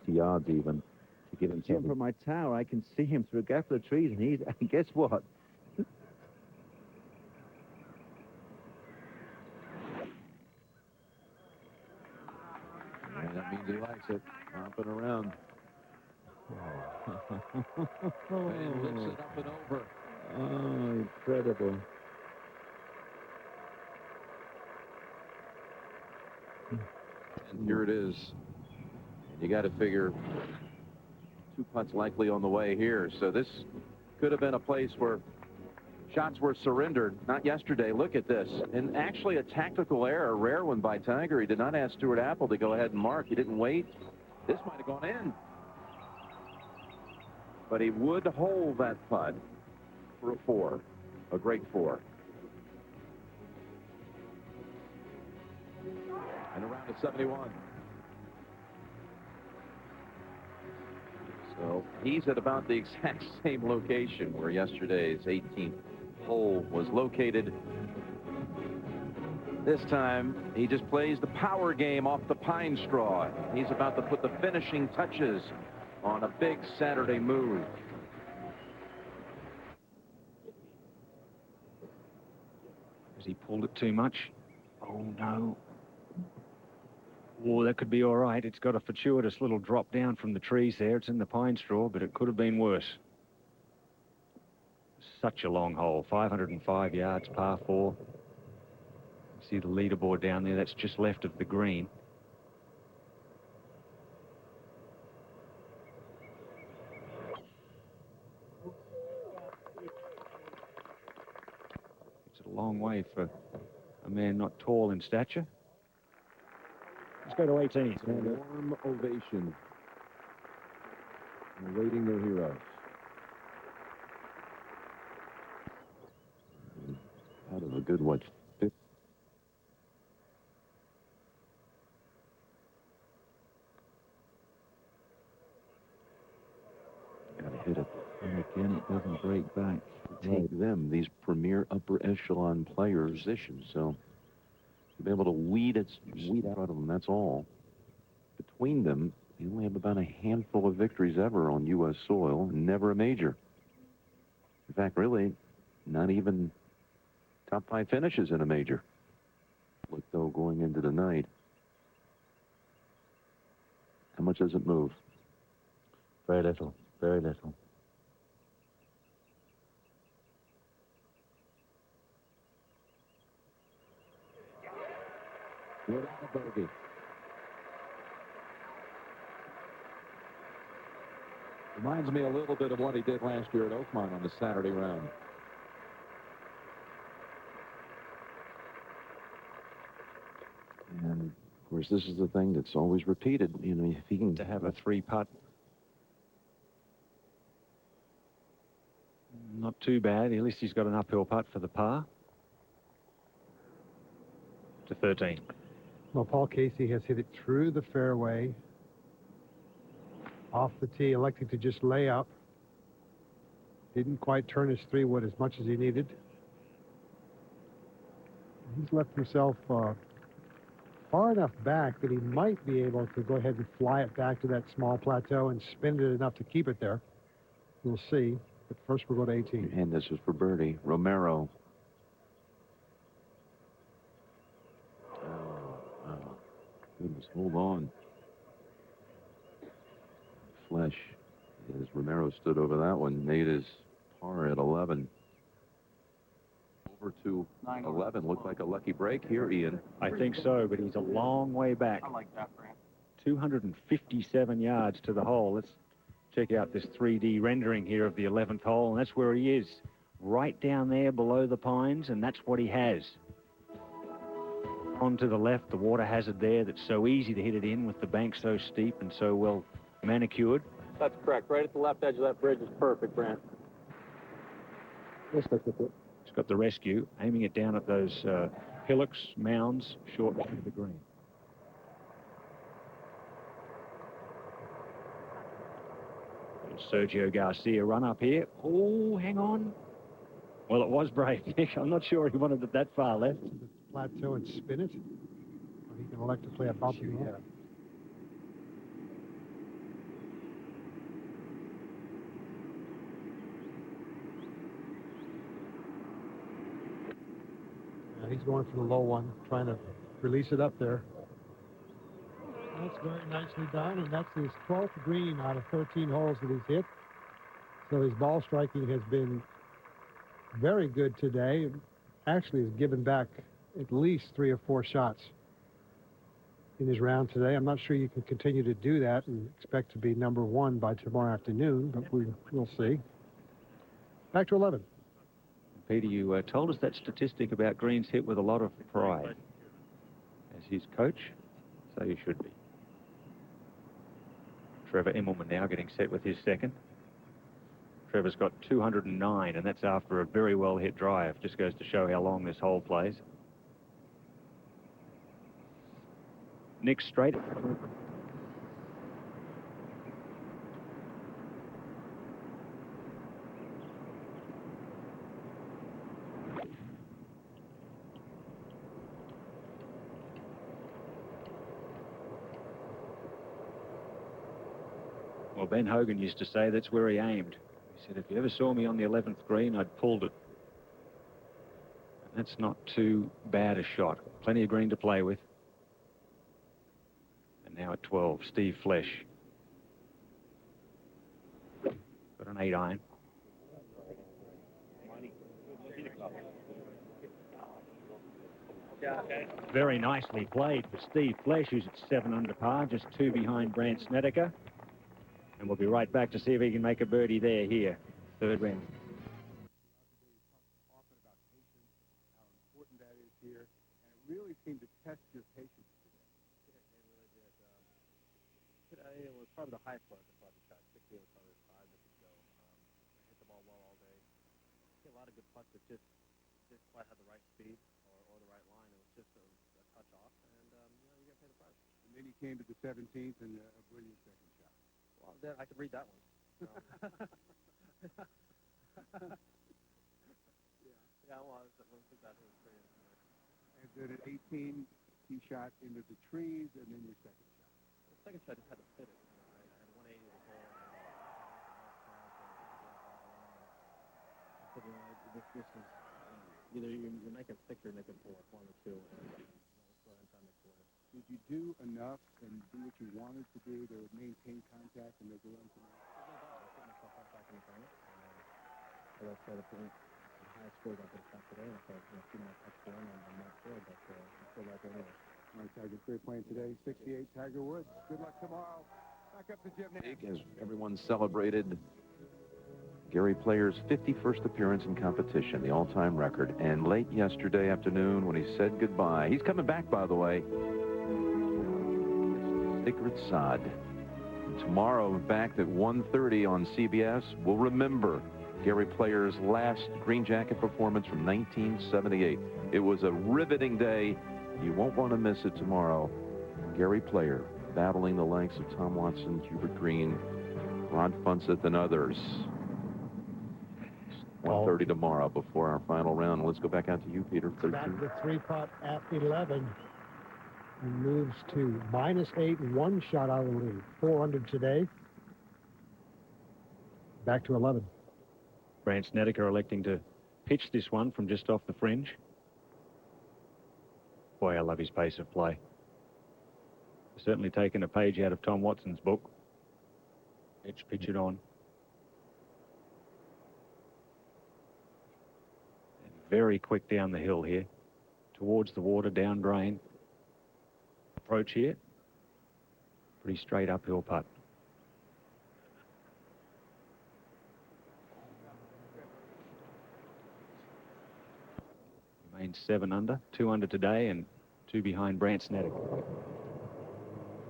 yards even, to give himself. From my tower, I can see him through a gap of the trees, and he's, and guess what? Yeah, that means he likes it. Hopping around. And lifts it up and over. Oh, incredible. And here it is. You got to figure 2 putts likely on the way here. So this could have been a place where shots were surrendered. Not yesterday. Look at this. And actually a tactical error, a rare one by Tiger. He did not ask Stuart Apple to go ahead and mark. He didn't wait. This might have gone in. But he would hold that putt for a 4. A great 4. And around to 71. So he's at about the exact same location where yesterday's 18th hole was located. This time, he just plays the power game off the pine straw. He's about to put the finishing touches on a big Saturday move. Has he pulled it too much? Oh, no. Oh, that could be all right. It's got a fortuitous little drop down from the trees there. It's in the pine straw, but it could have been worse. Such a long hole, 505 yards, par 4. See the leaderboard down there? That's just left of the green. It's a long way for a man not tall in stature. Let's go to 18. A warm ovation awaiting their heroes. Out of a good one. Gotta hit it. And again, it doesn't break back. Take them, these premier upper echelon players, positions. So to be able to weed out of them, that's all. Between them, they only have about a handful of victories ever on U.S. soil, never a major. In fact, really, not even top 5 finishes in a major. Look, though, going into the night, how much does it move? Very little, very little. Good on the bogey. Reminds me a little bit of what he did last year at Oakmont on the Saturday round. And, of course, this is the thing that's always repeated. You know, if he can To have a 3-putt. Not too bad. At least he's got an uphill putt for the par. To 13. Well, Paul Casey has hit it through the fairway, off the tee, electing to just lay up. Didn't quite turn his 3-wood as much as he needed. He's left himself far enough back that he might be able to go ahead and fly it back to that small plateau and spin it enough to keep it there. We'll see. But first we'll go to 18. And this is for birdie. Romero. Oh, goodness, hold on. Flesh, as Romero stood over that one, made his par at 11. Over to 11. Looked like a lucky break here, Ian. I think so, but he's a long way back. I like that, Brandt. 257 yards to the hole. Let's check out this 3D rendering here of the 11th hole, and that's where he is, right down there below the pines, and that's what he has. On to the left, the water hazard there that's so easy to hit it in with the bank so steep and so well manicured. That's correct. Right at the left edge of that bridge is perfect, Brandt. It's got the rescue, aiming it down at those hillocks, mounds, short right of the green. Sergio Garcia run up here. Oh, hang on. Well, it was brave, Nick. I'm not sure he wanted it that far left. Plateau and spin it. Or he can elect to play a bump. Yeah. He's going for the low one, trying to release it up there. That's very nicely done, and that's his 12th green out of 13 holes that he's hit. So his ball striking has been very good today. Actually, has given back at least 3 or 4 shots in his round today. I'm not sure you can continue to do that and expect to be number 1 by tomorrow afternoon, but we'll see. Back to 11. Peter, you told us that statistic about greens hit with a lot of pride. As his coach, so you should be. Trevor Immelman now getting set with his second. Trevor's got 209, and that's after a very well-hit drive. Just goes to show how long this hole plays. Nick straight. Well, Ben Hogan used to say that's where he aimed. He said, if you ever saw me on the 11th green, I'd pulled it. And that's not too bad a shot. Plenty of green to play with. And now at 12, Steve Flesh. Got an 8-iron. Very nicely played for Steve Flesh, who's at 7 under par, just 2 behind Brandt Snedeker. And we'll be right back to see if he can make a birdie there here. Third round. Often about patience, how important that is here, and it really seemed to test your patience today. It really did. Today it was probably the highest point I shot. 60 was probably as high as it could go. I hit the ball well all day. Hit a lot of good putts that just didn't quite have the right speed or the right line. It was just a touch off, and you know, you're gonna pay the price. And then you came to the 17th and a brilliant second shot. Well, then I could read that one. So. Yeah, well, that was exactly what it was. And then at 18, he shot into the trees, and then your second shot. The second shot just had to fit it. You know, I had 180 to the hole. I said, you know, this is either you're making 6 or you're making 4, 1 or 2. And that's what I'm trying to make sure. Did you do enough and do what you wanted to do to maintain contact and make a run tonight? I put myself right back in the tournament. As I said, the highest scores I could have shot today. And so, you know, keeping my touch going, I'm not sure, but I'm still right there anyway. All right, Tiger, great playing today. 68, Tiger Woods. Good luck tomorrow. Back up to Jim now. As everyone celebrated Gary Player's 51st appearance in competition, the all-time record. And late yesterday afternoon when he said goodbye, he's coming back, by the way. Sacred Sod. Tomorrow, in fact, at 1:30 on CBS, we'll remember Gary Player's last green jacket performance from 1978. It was a riveting day. You won't want to miss it tomorrow. Gary Player battling the likes of Tom Watson, Hubert Green, Ron Funseth, and others. 1:30 tomorrow before our final round. Let's go back out to you, Peter. Back to 3-putt at 11. He moves to -8, 1 shot out of the lead. 4 under today. Back to 11. Brandt Snedeker electing to pitch this one from just off the fringe. Boy, I love his pace of play. Certainly taken a page out of Tom Watson's book. Pitch it on. And very quick down the hill here. Towards the water, down drain. Approach here. Pretty straight uphill putt. Remains 7 under, 2 under today, and 2 behind Brandt Snedeker.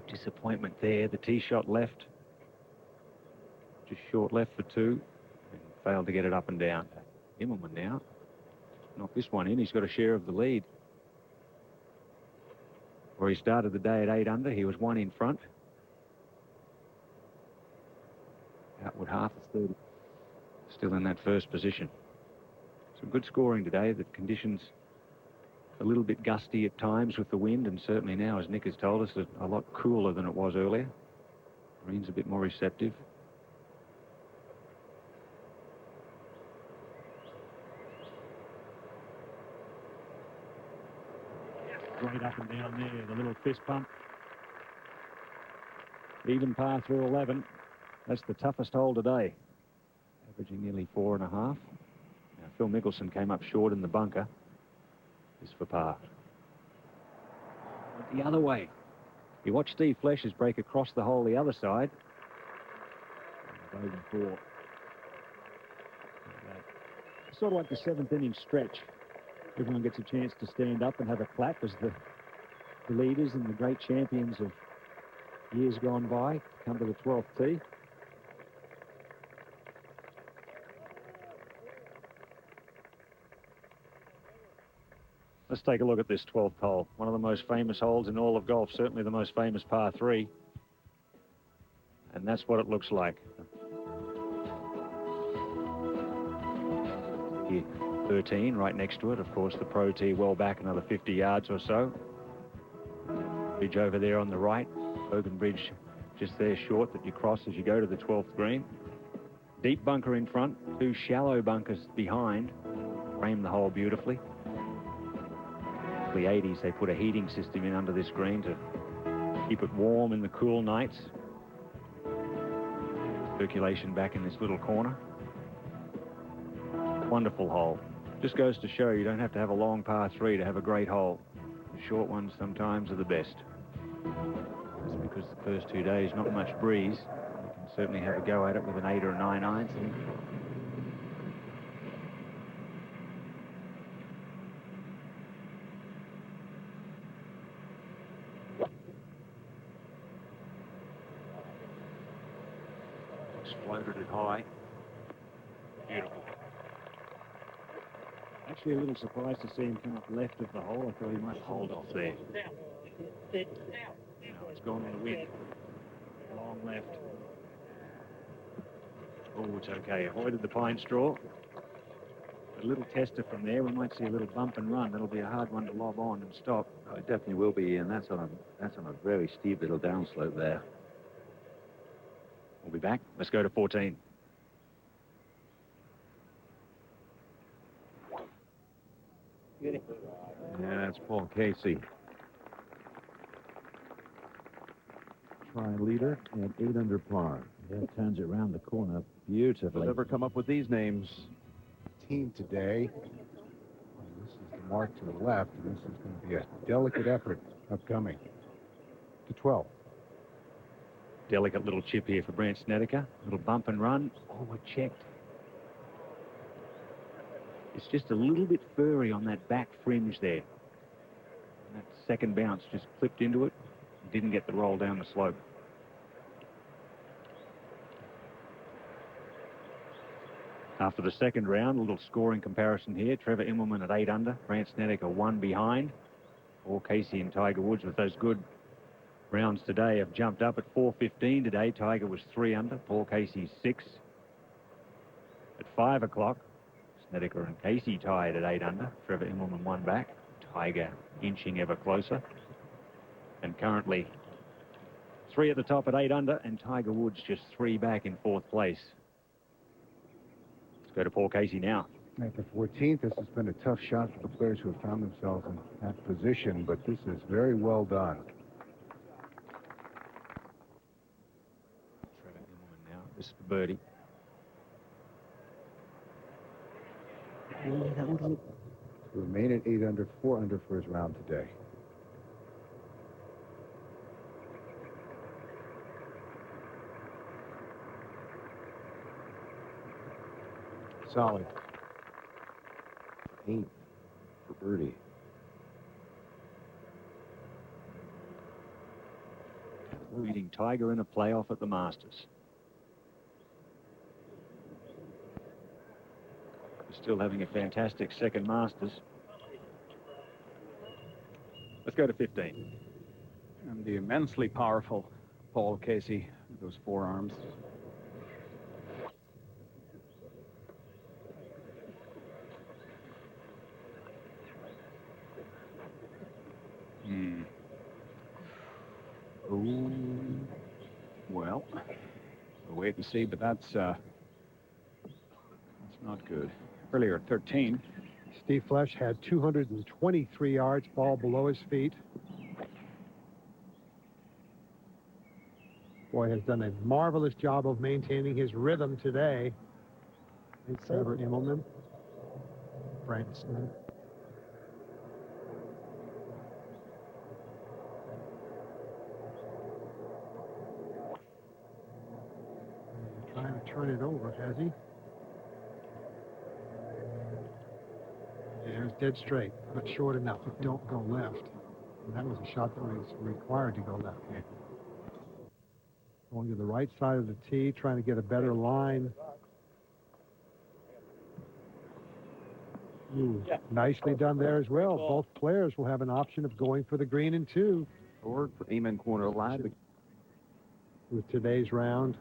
Disappointment there. The tee shot left. Just short left for 2. And failed to get it up and down. Immelman now. Knocked this one in. He's got a share of the lead. Where he started the day at 8 under, he was 1 in front. Outward half 30. Still in that first position. Some good scoring today. The conditions a little bit gusty at times with the wind, and certainly now, as Nick has told us, a lot cooler than it was earlier. Green's a bit more receptive. Right up and down there, the little fist pump. Even par through 11. That's the toughest hole today. Averaging nearly 4.5. Now, Phil Mickelson came up short in the bunker. This for par. Went the other way. You watch Steve Flesch's break across the hole the other side. Bogey 4. Sort of like the 7th inning stretch. Everyone gets a chance to stand up and have a clap as the leaders and the great champions of years gone by come to the 12th tee. Let's take a look at this 12th hole. One of the most famous holes in all of golf, certainly the most famous par 3. And that's what it looks like. Here, 13 right next to it. Of course, the pro tee well back another 50 yards or so. Bridge over there on the right. Hogan Bridge just there short that you cross as you go to the 12th green. Deep bunker in front, 2 shallow bunkers behind. Frame the hole beautifully. The 80s, they put a heating system in under this green to keep it warm in the cool nights. Circulation back in this little corner. Wonderful hole. Just goes to show you don't have to have a long par 3 to have a great hole. The short ones sometimes are the best. That's because the first 2 days, not much breeze. You can certainly have a go at it with an 8 or a 9 irons. Floated it high. Beautiful. Actually a little surprised to see him come up left of the hole. I thought he might hold off there. No, it's gone on the wind. Long left. Oh, it's okay. Avoided the pine straw. A little tester from there. We might see a little bump and run. That'll be a hard one to lob on and stop. Oh, it definitely will be, and that's on a very steep little downslope there. We'll be back. Let's go to 14. Yeah, that's Paul Casey. Try leader at 8 under par. That turns it around the corner beautifully. We'll never come up with these names. Team today. This is the mark to the left, and this is going to be a delicate effort upcoming to 12. Delicate little chip here for Brandt Snedeker. Little bump and run. Oh, we're checked. It's just a little bit furry on that back fringe there. And that second bounce just clipped into it. Didn't get the roll down the slope. After the second round, a little scoring comparison here. Trevor Immelman at 8 under. Brandt Snedeker 1 behind. Paul Casey and Tiger Woods with those good rounds today have jumped up at 4:15 today. Tiger was 3 under. Paul Casey 6. At 5 o'clock, Snedeker and Casey tied at 8 under. Trevor Immelman 1 back. Tiger inching ever closer. And currently 3 at the top at 8 under, and Tiger Woods just 3 back in 4th place. Let's go to Paul Casey now. At the 14th, this has been a tough shot for the players who have found themselves in that position, but this is very well done. Trevor Immelman now. This is for birdie. To remain at 8 under, 4 under for his round today. Solid. 8 for birdie. Leading Tiger in a playoff at the Masters. Still having a fantastic second Masters. Let's go to 15. And the immensely powerful Paul Casey, those forearms. wait and see, but that's not good. Earlier, 13. Steve Flesch had 223 yards, ball below his feet. Boy, has done a marvelous job of maintaining his rhythm today. And Trevor Immelman, Brandt Snedeker. Trying to turn it over, has he? Yeah, it's dead straight, but short enough. But don't go left. And that was a shot that was required to go left. Going to the right side of the tee, trying to get a better line. Ooh, nicely done there as well. Both players will have an option of going for the green in 2. Forward for Amen corner line. With today's round.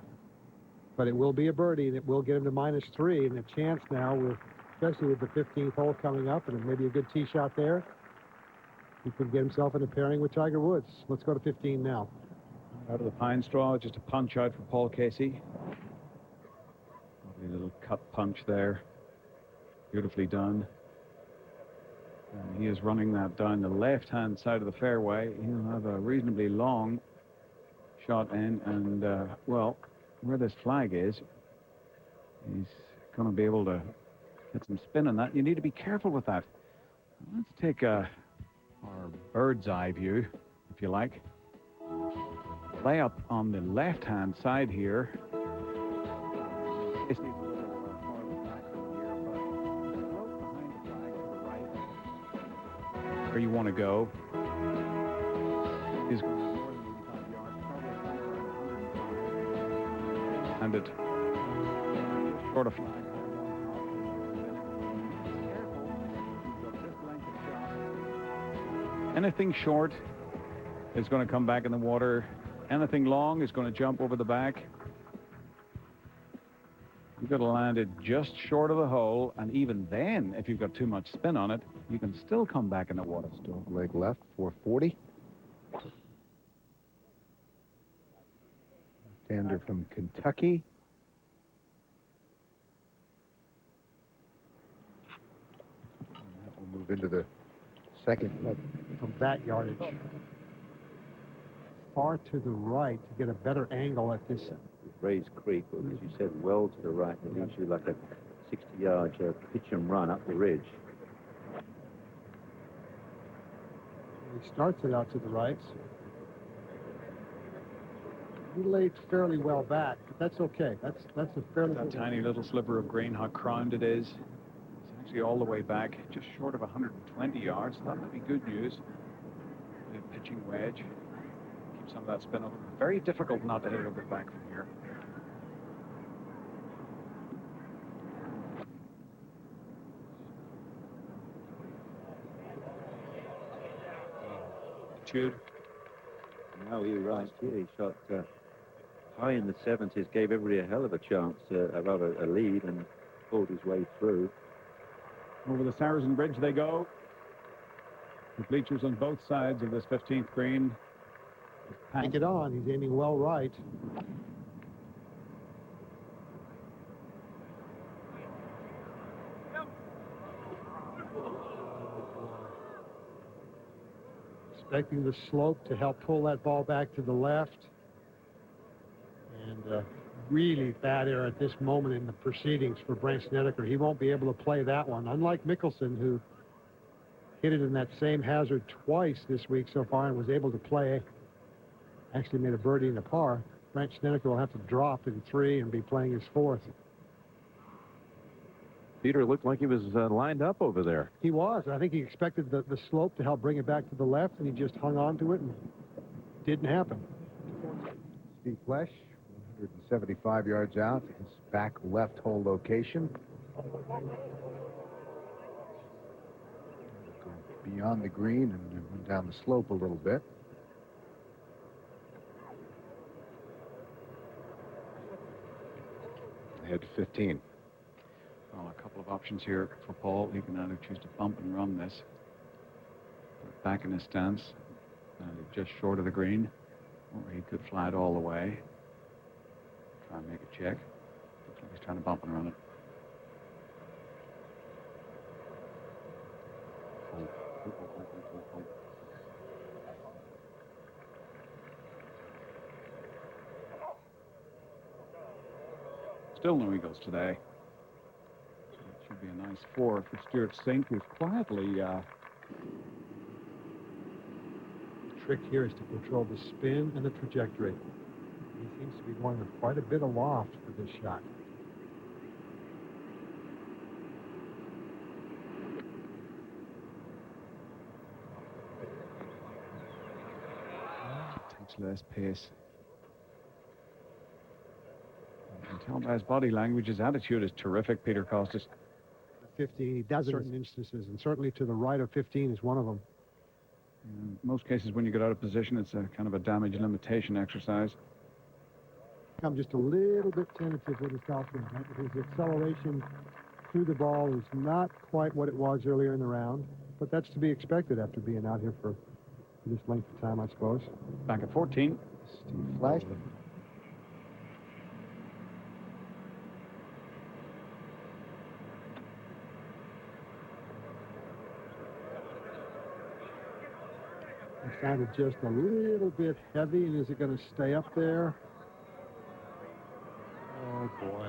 But it will be a birdie, and it will get him to -3, and a chance now, with especially with the 15th hole coming up, and maybe a good tee shot there. He could get himself in a pairing with Tiger Woods. Let's go to 15 now. Out of the pine straw, just a punch out for Paul Casey. Lovely little cut punch there. Beautifully done. And he is running that down the left-hand side of the fairway. He'll have a reasonably long shot in, and, well, where this flag is, he's going to be able to get some spin on that. You need to be careful with that. Let's take our bird's eye view, if you like. Lay up on the left-hand side here. Where you want to go is and it short of flag. Anything short is going to come back in the water. Anything long is going to jump over the back. You've got to land it just short of the hole, and even then, if you've got too much spin on it, you can still come back in the water. Still leg left, 440. Left-hander from Kentucky. And that will move into the second from that yardage. Far to the right to get a better angle at this. Raised creek, but as you said, well to the right. It leaves you like a 60-yard pitch and run up the ridge. He starts it out to the right. He laid fairly well back, but that's okay. That's a fairly that tiny little sliver of green, how crowned it is. It's actually all the way back, just short of 120 yards. That would be good news. The pitching wedge. Keep some of that spin over. Very difficult not to hit it over the back from here. No, you're right. Yeah, he shot high in the 70s, gave everybody a hell of a chance, rather a lead, and pulled his way through. Over the Saracen Bridge they go. The bleachers on both sides of this 15th green. Take it on. He's aiming well right. Expecting the slope to help pull that ball back to the left. And really bad error at this moment in the proceedings for Brandt Snedeker. He won't be able to play that one. Unlike Mickelson, who hit it in that same hazard twice this week so far and was able to play, actually made a birdie and a par. Brandt Snedeker will have to drop in 3 and be playing his 4th. Peter looked like he was lined up over there. He was. I think he expected the slope to help bring it back to the left, and he just hung on to it, and it didn't happen. Steve Flesch, 175 yards out, his back left hole location. Beyond the green and went down the slope a little bit. Head to 15. Well, a couple of options here for Paul. He can either choose to bump and run this, back in his stance, just short of the green, or he could fly it all the way. Try and make a check. Looks like he's trying to bump it around it. Still no eagles today. So it should be a nice 4 for Stuart Sink, who's quietly... The trick here is to control the spin and the trajectory. He seems to be going with quite a bit aloft for this shot. Takes less pace. You can tell by his body language, his attitude is terrific, Peter Costas. 15, he does it in certain instances, and certainly to the right of 15 is one of them. In most cases, when you get out of position, it's a kind of a damage limitation exercise. I'm just a little bit tentative with his golf swing. His acceleration through the ball is not quite what it was earlier in the round, but that's to be expected after being out here for this length of time, I suppose. Back at 14. Steve Flash. It sounded just a little bit heavy, and is it going to stay up there? Oh, boy.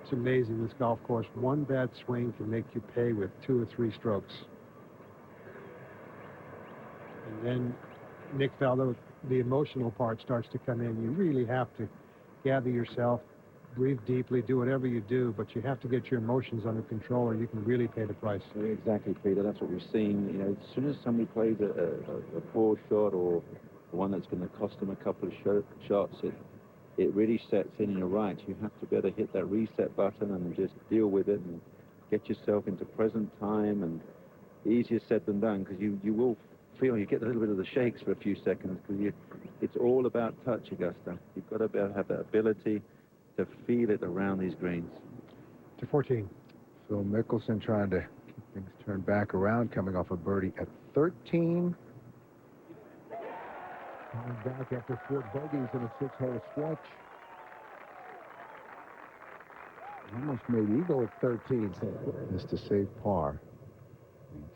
It's amazing, this golf course. One bad swing can make you pay with 2 or 3 strokes. And then, Nick Faldo, the emotional part starts to come in. You really have to gather yourself, breathe deeply, do whatever you do, but you have to get your emotions under control or you can really pay the price. Exactly, Peter. That's what we've seen. You know, as soon as somebody plays a poor shot or one that's going to cost them a couple of shots, it really sets in. You're right. You have to be able to hit that reset button and just deal with it and get yourself into present time. And easier said than done, because you will feel, you get a little bit of the shakes for a few seconds, because it's all about touch, Augusta. You've got to be able to have that ability to feel it around these greens. To 14. Phil Mickelson trying to keep things turned back around, coming off a birdie at 13. Coming back after 4 bogeys in a 6-hole stretch. Almost made eagle at 13. This to save par.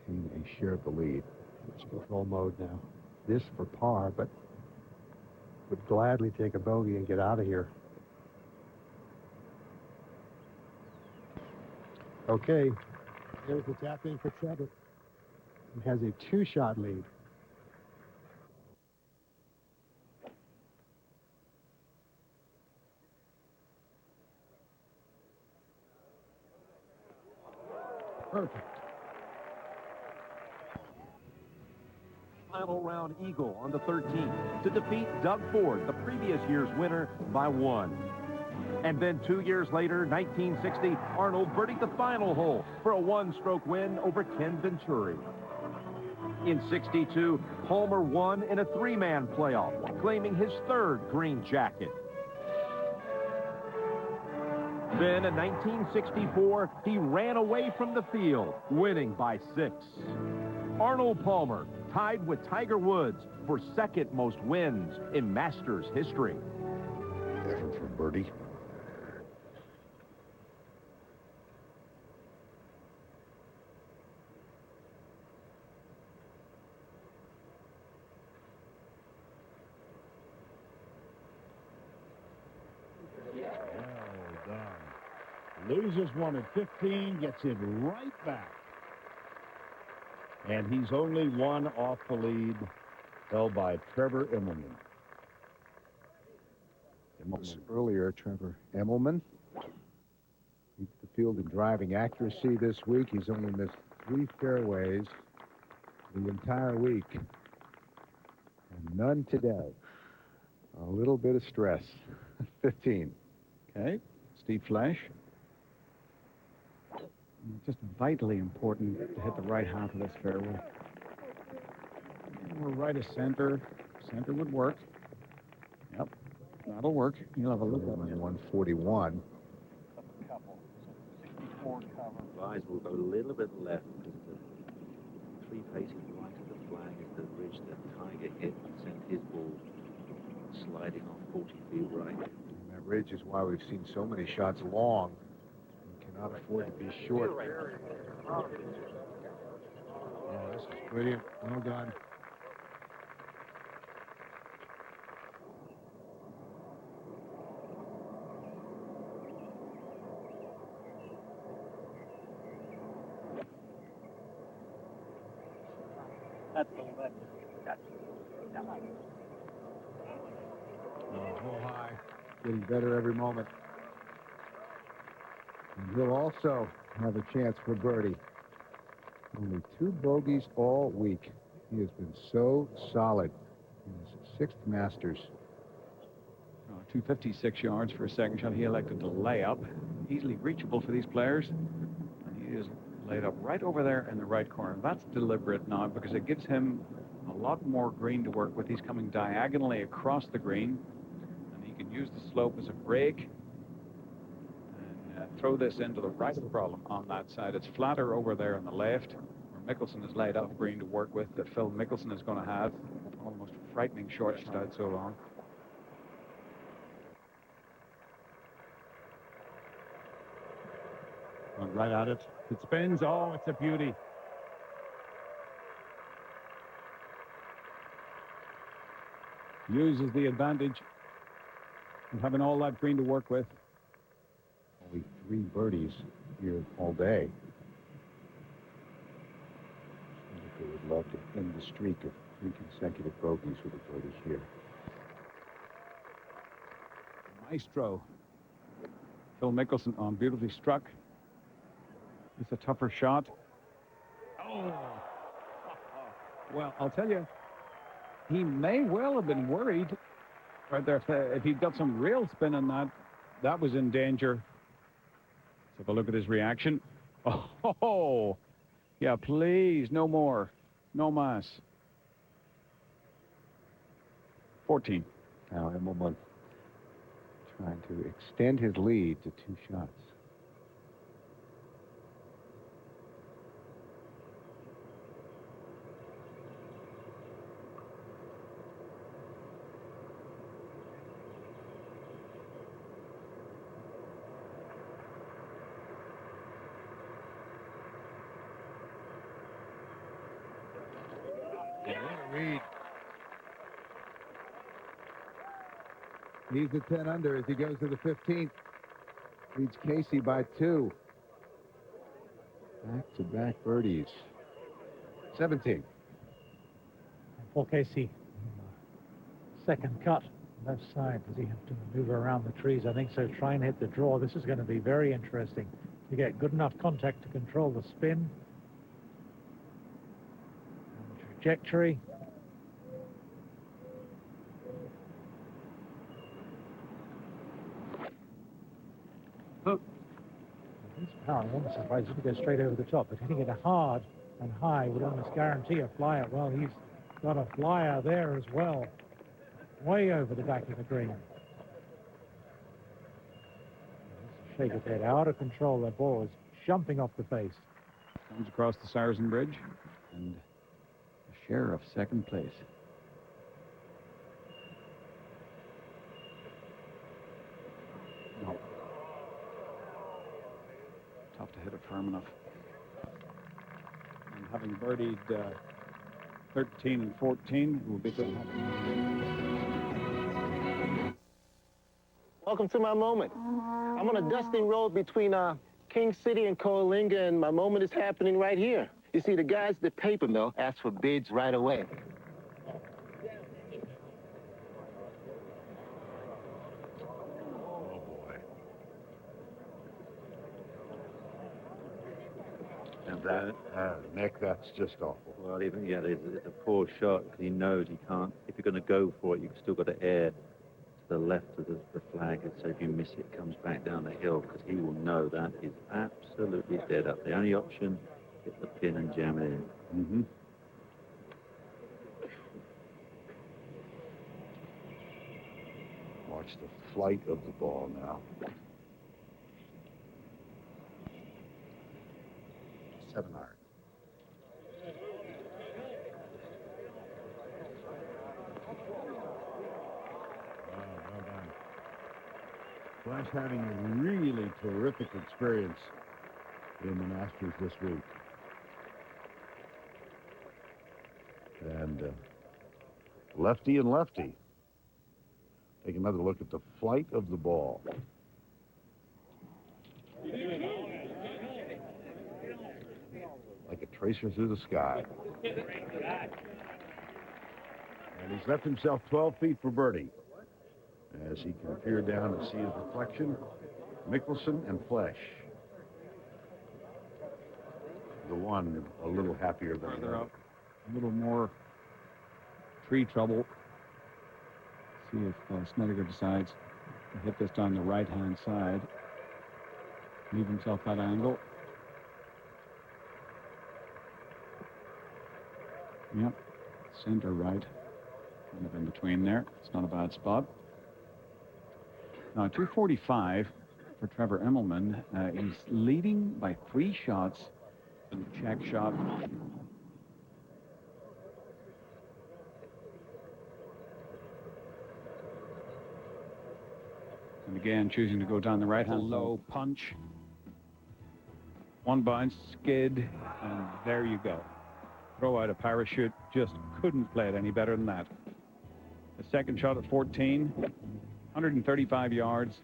Maintain a share of the lead. It's control mode now. This for par, but would gladly take a bogey and get out of here. Okay, here's the tap in for Trevor. He has a 2-shot lead. Perfect. Final round eagle on the 13th to defeat Doug Ford, the previous year's winner, by 1. And then 2 years later, 1960, Arnold birdied the final hole for a 1-stroke win over Ken Venturi. In 62, Palmer won in a 3-man playoff, claiming his 3rd green jacket. Then in 1964, he ran away from the field, winning by 6. Arnold Palmer tied with Tiger Woods for 2nd most wins in Masters history. Effort for birdie. Loses one at 15, gets it right back. And he's only 1 off the lead, held by Trevor Immelman. Earlier, Trevor Immelman leads the field in driving accuracy this week. He's only missed 3 fairways the entire week, and none today. A little bit of stress. 15. Okay, Steve Flash. Just vitally important to hit the right half of this fairway. We're right of center. Center would work. Yep, that'll work. You'll have a look at it. 141. Guys will go a little bit left. directly facing right of the flag is the ridge that Tiger hit and sent his ball sliding off 40 feet right. And that ridge is why we've seen so many shots long. You cannot afford to be short. Oh, this is brilliant. Well done. Hole high, getting better every moment. And he'll also have a chance for birdie. Only 2 bogeys all week. He has been so solid in his 6th Masters. 256 yards for a second shot. He elected to lay up. Easily reachable for these players. And he is laid up right over there in the right corner. That's deliberate now because it gives him a lot more green to work with. He's coming diagonally across the green. And he can use the slope as a break. And throw this into the right of the problem on that side. It's flatter over there on the left, where Mickelson has laid up green to work with that Phil Mickelson is going to have. Almost frightening short stud so long. Right at it. It spins. Oh, it's a beauty. Uses the advantage of having all that green to work with. Only 3 birdies here all day. Snedeker would love to end the streak of 3 consecutive bogeys with the birdies here. Maestro. Phil Mickelson on, beautifully struck. It's a tougher shot. Oh! Well, I'll tell you, he may well have been worried right there. If he'd got some real spin on that, that was in danger. Let's have a look at his reaction. Oh! Yeah, please, no more. No mas. 14. Now Immelman trying to extend his lead to 2 shots. Reed. He's at 10 under as he goes to the 15th. Leads Casey by 2. Back-to-back birdies. 17. Paul Casey, second cut, left side. Does he have to maneuver around the trees? I think so. Try and hit the draw. This is going to be very interesting to get good enough contact to control the spin and the trajectory. I'm almost surprised he didn't go straight over the top, but hitting it hard and high would almost guarantee a flyer. Well, he's got a flyer there as well, way over the back of the green. Shake his head, out of control. That ball is jumping off the face. Comes across the Saracen Bridge and a share of second place. No. Tough to hit it firm enough. And having birdied 13 and 14, will be good. Welcome to my moment. I'm on a dusting road between King City and Coalinga, and my moment is happening right here. You see, the guys at the paper mill asked for bids right away. That, Nick, that's just awful. Well, even, yeah, it's a poor shot because he knows he can't. If you're going to go for it, you've still got to air to the left of the flag. And so if you miss it, it comes back down the hill because he will know that is absolutely dead up. The only option, hit the pin and jam it in. Mm-hmm. Watch the flight of the ball now. 7 iron. Flash having a really terrific experience in the Masters this week. And lefty and lefty. Take another look at the flight of the ball. Like a tracer through the sky. And he's left himself 12 feet for birdie. As he can peer down and see his reflection, Mickelson and Flesh. The one a little happier than the other. A little more tree trouble. See if Snedeker decides to hit this down the right-hand side. Leave himself that angle. Yep, center right. Kind of in between there. It's not a bad spot. Now, 245 for Trevor Immelman. He's leading by 3 shots. Check shot. And again, choosing to go down the right-hand low punch. One bounce, skid, and there you go. Throw out a parachute. Just couldn't play it any better than that. The second shot at 14, 135 yards.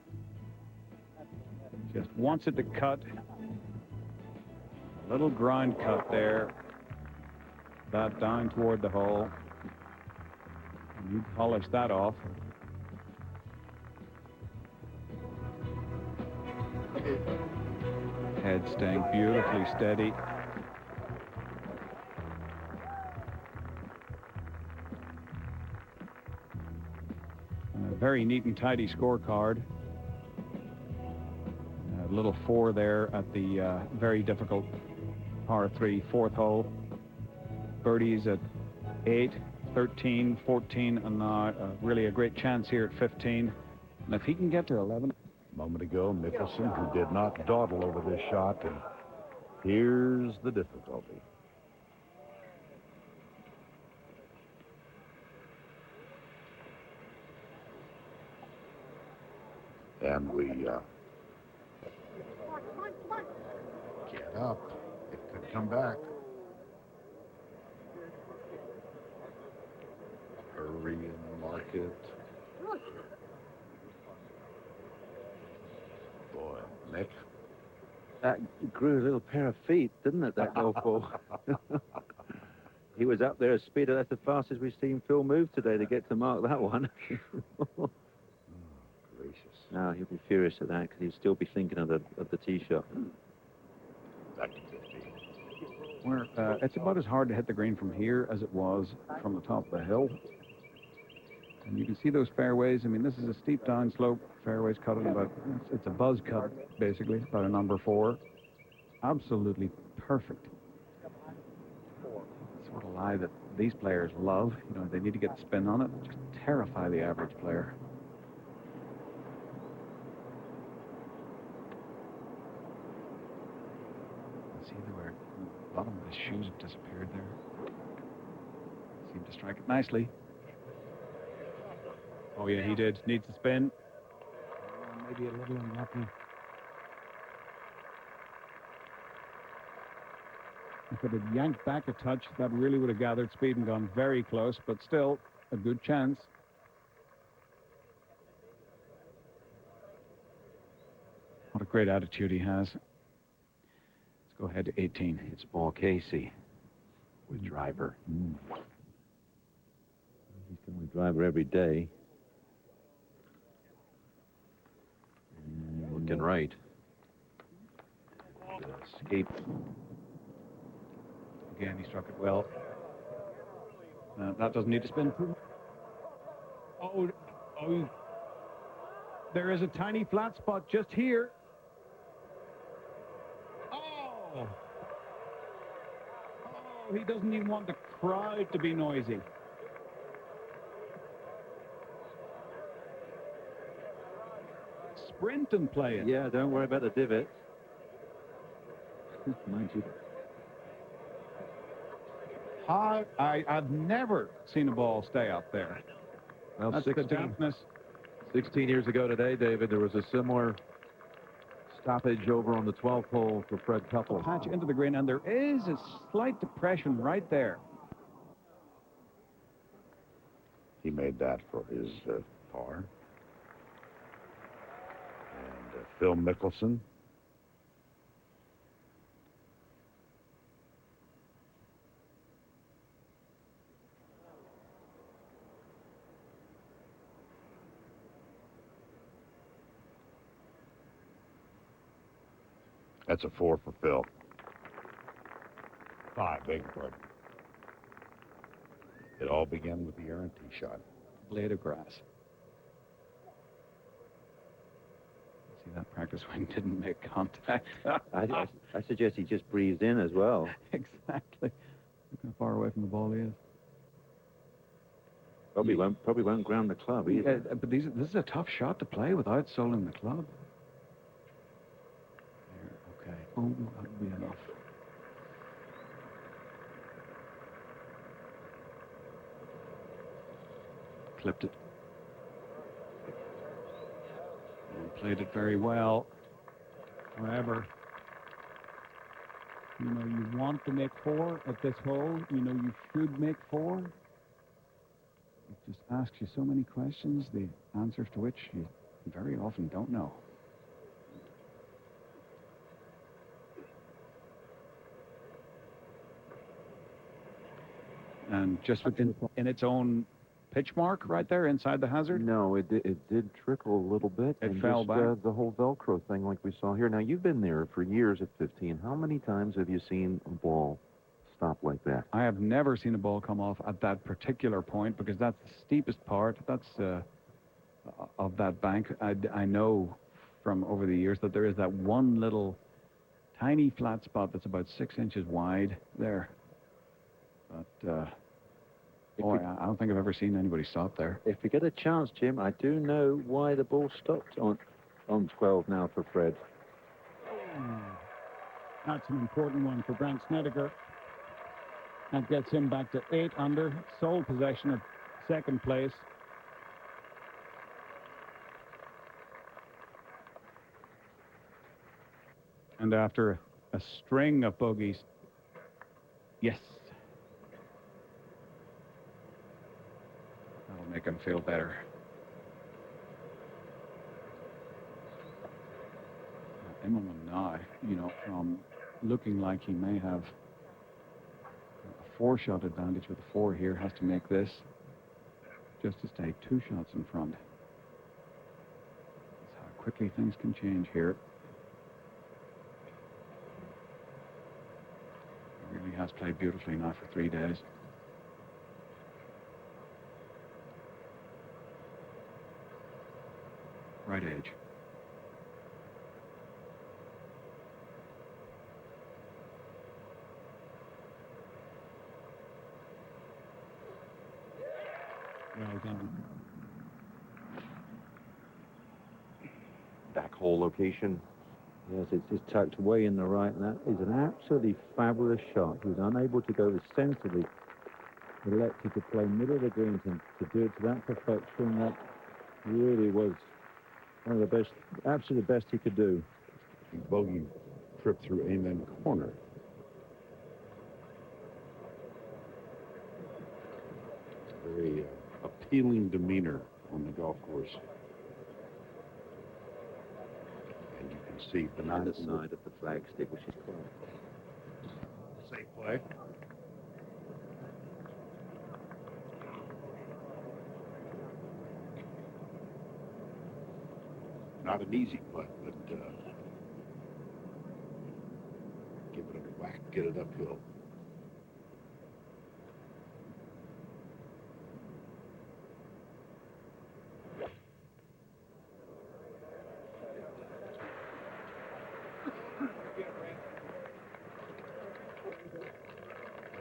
Just wants it to cut. A little ground cut there. That down toward the hole. And you polish that off. Head staying beautifully steady. And a very neat and tidy scorecard. A little 4 there at the very difficult par 3, 4th hole. Birdies at 8, 13, 14, and now really a great chance here at 15. And if he can get to 11. A moment ago, Mickelson, who did not dawdle over this shot, and here's the difficulty. And we get up. It could come back. Hurry and mark it. Boy, Nick. That grew a little pair of feet, didn't it, that golf ball? He was up there at speed. That's the fastest we've seen Phil move today to get to mark that one. Oh, gracious. No, he'll be furious at that because he'll still be thinking of the tee shot. Back to 50. Where it's about as hard to hit the green from here as it was from the top of the hill. And you can see those fairways. I mean, this is a steep down slope. Fairways cut at about, it's a buzz cut, basically, about a number 4. Absolutely perfect. Sort of lie that these players love. You know, they need to get the spin on it. Just terrify the average player. See, the bottom of his shoes have disappeared there. Seemed to strike it nicely. Oh, yeah, he did. Needs to spin. Maybe a little unlucky. If it had yanked back a touch, that really would have gathered speed and gone very close, but still a good chance. What a great attitude he has. Let's go ahead to 18. It's Paul Casey with driver. He's going with driver every day. Looking right. Escape. Again, he struck it well. That doesn't need to spin. Oh, there is a tiny flat spot just here. Oh, he doesn't even want the crowd to be noisy. Sprint and play it. Yeah, don't worry about the divot. Mind you. I've never seen a ball stay up there. Well, That's 16. the dampness. 16 years ago today, David, there was a similar stoppage over on the 12th hole for Fred Couple. Patch into the green, and there is a slight depression right there. He made that for his par. And Phil Mickelson. That's a 4 for Phil. 5, beg your pardon. It all began with the errant tee shot. Blade of grass. See, that practice swing didn't make contact. I suggest he just breathed in as well. Exactly. Look how far away from the ball he is. Probably won't ground the club either. Yeah, but this is a tough shot to play without soling the club. There, okay. Oh, that would be enough. Clipped it. And played it very well. However, you know, you want to make 4 at this hole. You know you should make 4. It just asks you so many questions, the answers to which you very often don't know. And just within its own pitch mark right there inside the hazard? No, it did trickle a little bit. It and fell just, back? The whole Velcro thing like we saw here. Now, you've been there for years at 15. How many times have you seen a ball stop like that? I have never seen a ball come off at that particular point because that's the steepest part. That's of that bank. I know from over the years that there is that one little tiny flat spot that's about 6 inches wide there. But I don't think I've ever seen anybody stop there. If we get a chance, Jim, I do know why the ball stopped on 12 now for Fred. That's an important one for Brandt Snedeker. That gets him back to 8 under, sole possession of second place. And after a string of bogeys, yes. That'll make him feel better. Immelman now, you know, from looking like he may have a 4-shot advantage with a 4 here, has to make this just to stay 2 shots in front. That's how quickly things can change here. He really has played beautifully now for 3 days. Right edge. Well done. Back hole location. Yes, it's just tucked way in the right. And that is an absolutely fabulous shot. He was unable to go sensibly. Elected to play middle of the green to do it to that perfection. That really was one of the best, absolutely the best he could do. Bogey trip through Amen Corner. Very appealing demeanor on the golf course. And you can see The other side of the flagstick, which is cool. safe play. Not an easy putt, but give it a whack, get it uphill.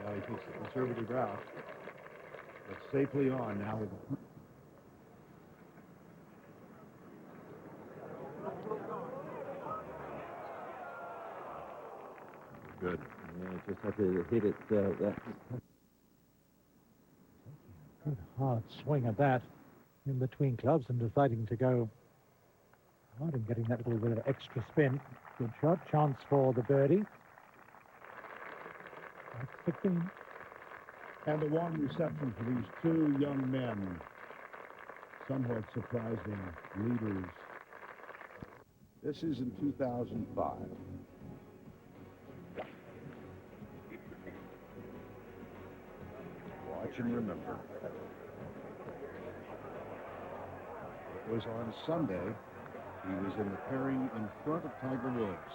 Well, he takes a conservative route, but safely on now with Good. Yeah, just had to hit it. That Good hard swing at that. in between clubs and deciding to go hard and getting that little bit of extra spin. Good shot. Chance for the birdie. That's 16. And the one reception for these two young men, somewhat surprising leaders. This is in 2005. Watch and remember. It was on Sunday. He was in the pairing in front of Tiger Woods.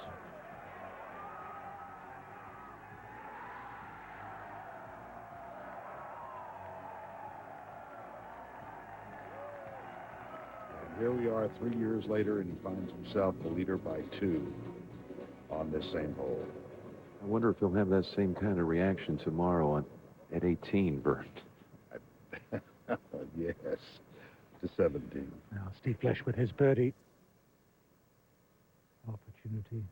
And here we are 3 years later, and he finds himself the leader by 2 on this same hole. I wonder if he'll have that same kind of reaction tomorrow at 18, Bert. Yes, to 17. Now Steve Flesh with his birdie. Opportunity.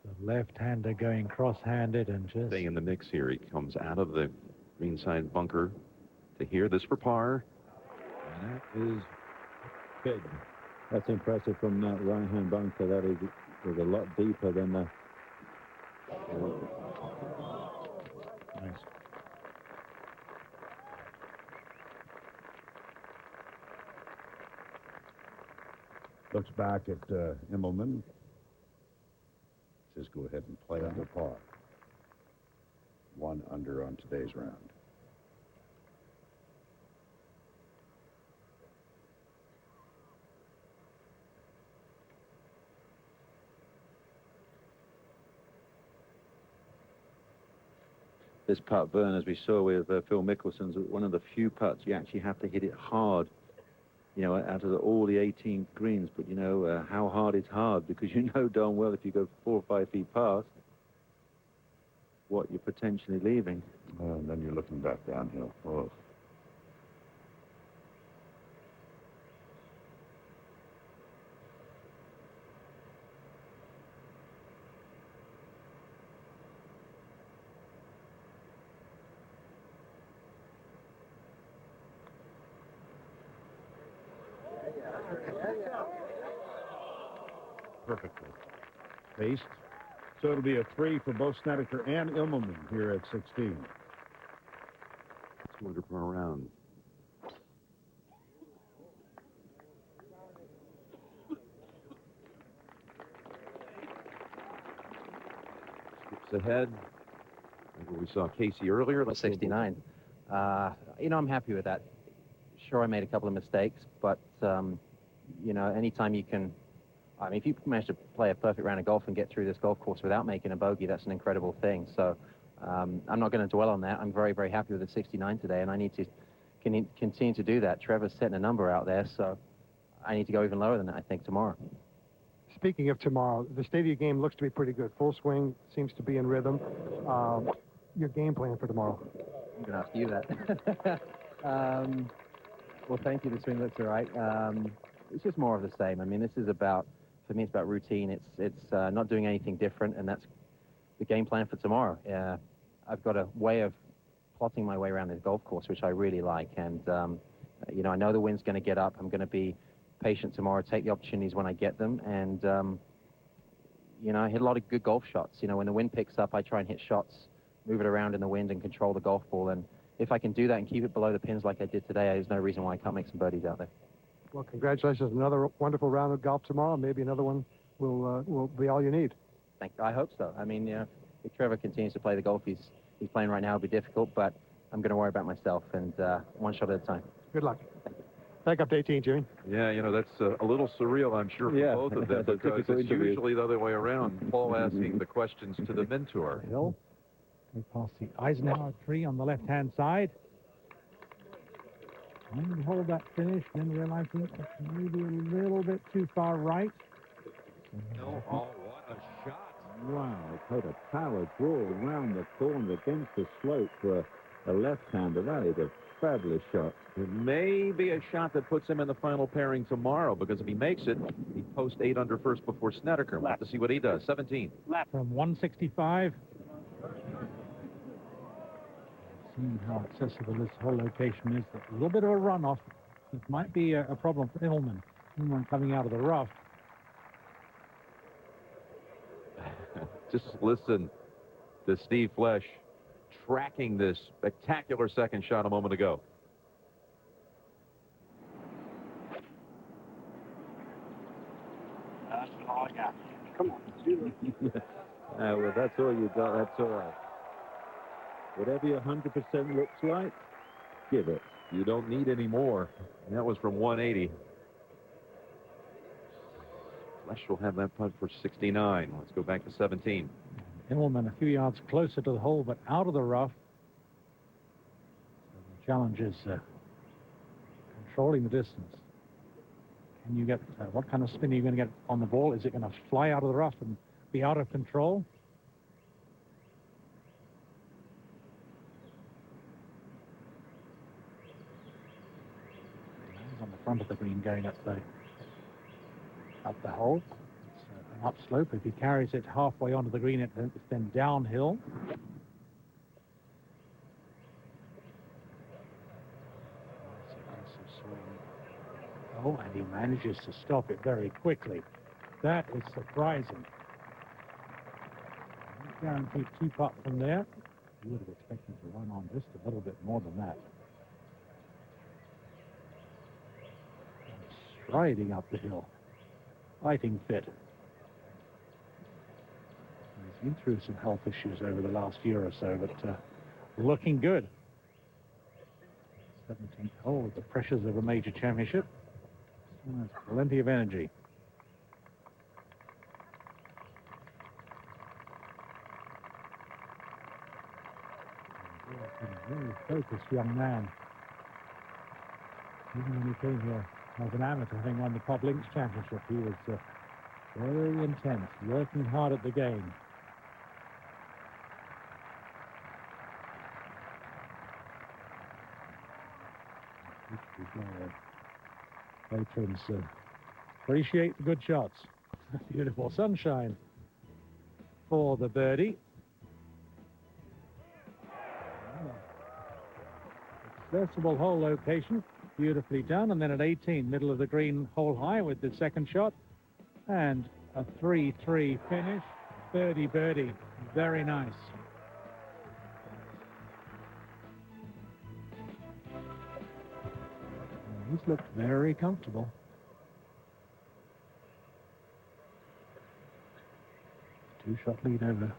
The left-hander going cross-handed and just... Staying in the mix here. He comes out of the greenside bunker to here. This for par. And that is big. That's impressive from that right-hand bunker. That is a lot deeper than the... Nice. Looks back at Immelman. Says go ahead and play under par. 1 under on today's round. This putt, Vern, as we saw with Phil Mickelson's, one of the few putts you actually have to hit it hard, you know, out of all the 18 greens. But, you know, how hard is hard, because you know darn well if you go 4 or 5 feet past, what you're potentially leaving. And then you're looking back downhill. Oh. Perfectly paced. So it'll be a 3 for both Snedeker and Immelman here at 16. 2 under par round. Skips ahead. Like we saw Casey earlier. 69. You know, I'm happy with that. Sure, I made a couple of mistakes, but, you know, anytime you can... I mean, if you manage to play a perfect round of golf and get through this golf course without making a bogey, that's an incredible thing. So I'm not going to dwell on that. I'm very, very happy with the 69 today, and I need to continue to do that. Trevor's setting a number out there, so I need to go even lower than that, I think, tomorrow. Speaking of tomorrow, the state of your game looks to be pretty good. Full swing, seems to be in rhythm. Your game plan for tomorrow? I'm going to ask you that. Well, thank you. The swing looks all right. It's just more of the same. I mean, this is about... For me, it's about routine. It's not doing anything different, and that's the game plan for tomorrow. I've got a way of plotting my way around this golf course, which I really like. And, you know, I know the wind's going to get up. I'm going to be patient tomorrow, take the opportunities when I get them. And, you know, I hit a lot of good golf shots. You know, when the wind picks up, I try and hit shots, move it around in the wind and control the golf ball. And if I can do that and keep it below the pins like I did today, there's no reason why I can't make some birdies out there. Well, congratulations. Another wonderful round of golf tomorrow. Maybe another one will be all you need. I hope so. I mean, if Trevor continues to play the golf he's playing right now, it'll be difficult, but I'm going to worry about myself, and one shot at a time. Good luck. Back up to 18, Jimmy. Yeah, you know, that's a little surreal, I'm sure, for both of them, because it's usually the other way around. Paul asking the questions to the mentor. Hill. We pass the Eisenhower tree on the left-hand side. And hold that finish, then realizing it's maybe a little bit too far right. Oh, what a shot. Wow, put a power draw around the corner against the slope for a left-hander. That is a fabulous shot. It may be a shot that puts him in the final pairing tomorrow, because if he makes it, he posts 8 under first before Snedeker. We'll have to see what he does. 17. From 165. Seeing how accessible this whole location is, a little bit of a runoff. It might be a problem for Immelman. Immelman coming out of the rough. Just listen to Steve Flesch tracking this spectacular second shot a moment ago. That's all I got. Come on, do it. Well, that's all you got. That's all right. Whatever your 100% looks like, give it. You don't need any more. That was from 180. Flesch will have that putt for 69. Let's go back to 17. Immelman a few yards closer to the hole, but out of the rough. So the challenge is controlling the distance. Can you get, what kind of spin are you going to get on the ball? Is it going to fly out of the rough and be out of control? He's on the front of the green going up the hole. It's an upslope. If he carries it halfway onto the green, it's then downhill. Oh, and he manages to stop it very quickly. That is surprising. Guaranteed two putt from there. You would have expected to run on just a little bit more than that. And striding up the hill. Fighting fit. He's been through some health issues over the last year or so, but looking good. 17th hole with the pressures of a major championship. Still has plenty of energy. A very focused young man. Even when he came here as an amateur, having won the Pop Links Championship, he was very intense, working hard at the game. Patrons appreciate the good shots. Beautiful sunshine for the birdie. Accessible hole location, beautifully done. And then at 18, middle of the green, hole high with the second shot. And a 3-3 finish. Birdie, birdie. Very nice. He's looked very comfortable. Two-shot lead over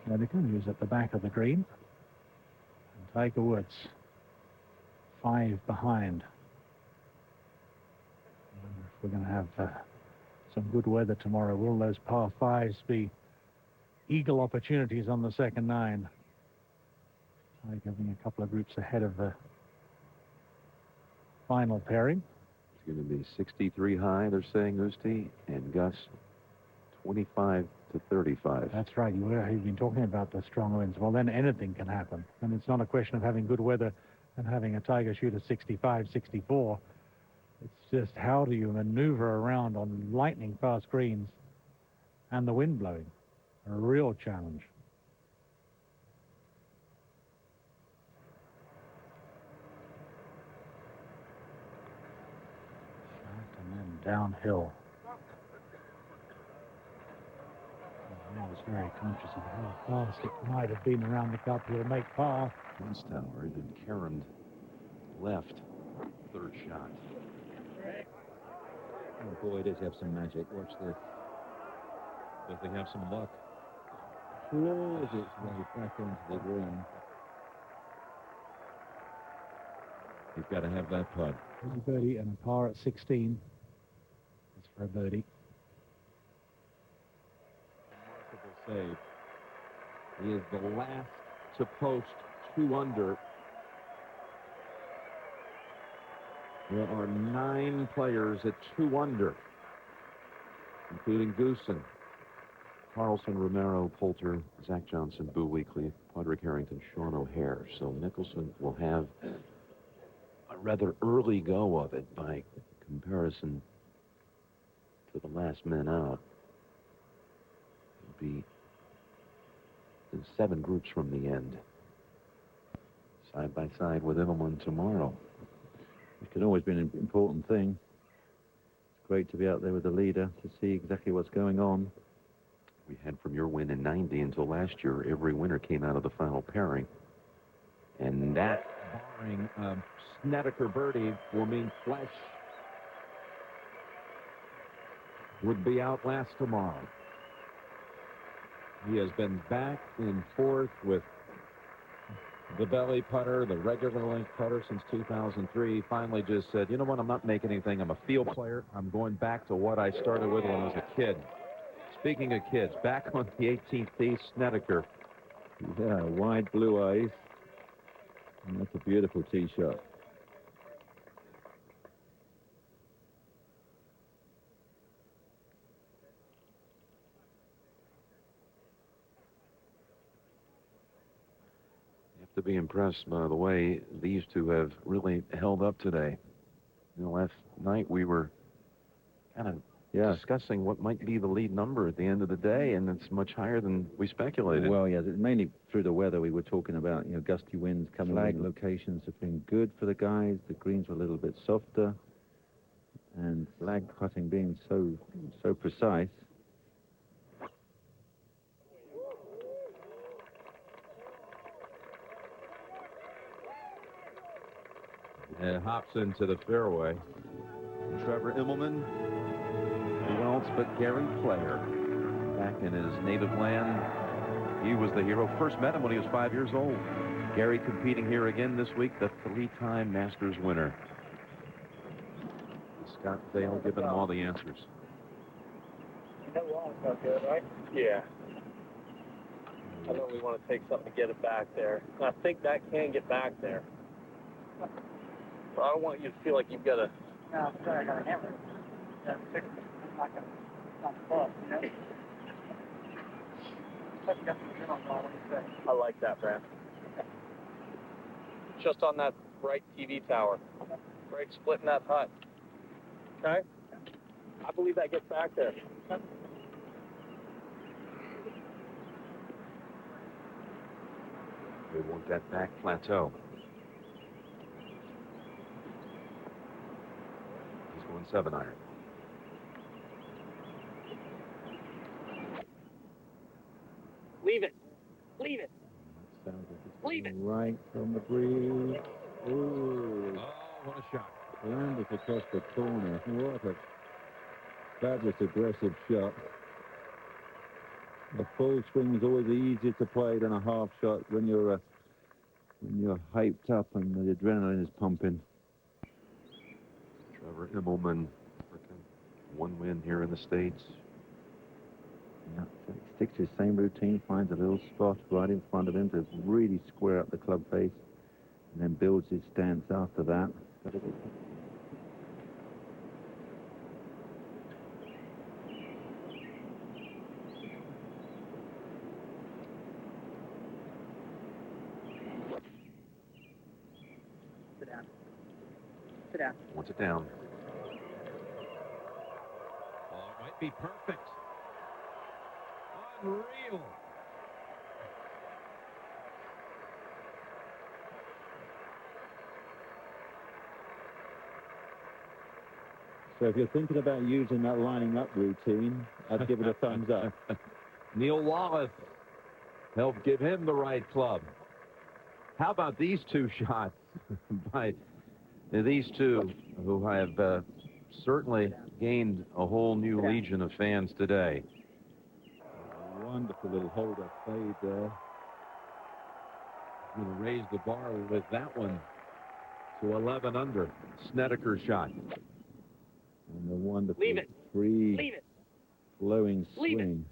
Snedeker, who's at the back of the green. And Tiger Woods, 5 behind. I wonder if we're going to have some good weather tomorrow. Will those par 5s be eagle opportunities on the second 9? Tiger being a couple of groups ahead of the final pairing. It's going to be 63 high, they're saying, Usti, and Gus, 25 to 35. That's right. You've been talking about the strong winds. Well, then anything can happen. And it's not a question of having good weather and having a Tiger shoot a 65, 64. It's just how do you maneuver around on lightning fast greens and the wind blowing? A real challenge. And then downhill. I was very conscious of how fast it might have been around the cup. He'll make par. Tower and Karen left. Third shot. Oh boy, does he have some magic. Watch this. Does he have some luck? Claws its way back onto the green. He's got to have that putt. There's a birdie and a par at 16. That's for a birdie. Save. He is the last to post 2 under. There are 9 players at 2 under, including Goosen, Carlson, Romero, Poulter, Zach Johnson, Boo Weekley, Padraig Harrington, Sean O'Hare. So Mickelson will have a rather early go of it by comparison to the last men out. Be in 7 groups from the end. side by side with Immelman tomorrow. It can always be an important thing. It's great to be out there with the leader to see exactly what's going on. We had from your win in 90 until last year, every winner came out of the final pairing. And that, barring Snedeker birdie, will mean Flesh would be out last tomorrow. He has been back and forth with the belly putter, the regular length putter since 2003. He finally just said, you know what, I'm not making anything. I'm a field player. I'm going back to what I started with when I was a kid. Speaking of kids, back on the 18th tee, Snedeker. Yeah, wide blue eyes. And that's a beautiful tee shot. You have to be impressed by the way these two have really held up today. You know, last night we were kind of discussing what might be the lead number at the end of the day, and it's much higher than we speculated. Well, yeah, mainly through the weather. We were talking about, you know, gusty winds coming. Flag locations have been good for the guys. The greens were a little bit softer, and flag putting being so precise. And it hops into the fairway. Trevor Immelman, who else but Gary Player, back in his native land. He was the hero. First met him when he was 5 years old. Gary competing here again this week, the three-time Masters winner. Scott Vail giving him all the answers. That wall felt good, right? Yeah. I know we want to take something to get it back there. And I think that can get back there. But I don't want you to feel like you've got to... No, I'm sorry, I got a hammer. That's six. I'm not going to... Not the ball, you know? I like that, Brandt. Just on that right TV tower. Right splitting that hut. Okay? I believe that gets back there. They want that back plateau. He's going 7-iron. Leave it. Leave it. Sounds like it's Leave it. Right from the breeze. Ooh. Oh, what a shot. Landed across the corner. What a fabulous aggressive shot. A full swing is always easier to play than a half shot when you're hyped up and the adrenaline is pumping. Trevor Immelman, one win here in the States. Yeah, so he sticks to his same routine, finds a little spot right in front of him to really square up the club face, and then builds his stance after that. Sit down. Sit down. Wants it down. Oh, it might be perfect. Unreal. So if you're thinking about using that lining up routine, I'd give it a thumbs up. Neil Wallace helped give him the right club. How about these two shots by these two who have certainly gained a whole new legion of fans today. Wonderful little hold-up fade there. Going to raise the bar with that one to 11 under. Snedeker shot. And a wonderful Leave it. free Leave it. flowing Leave it. swing.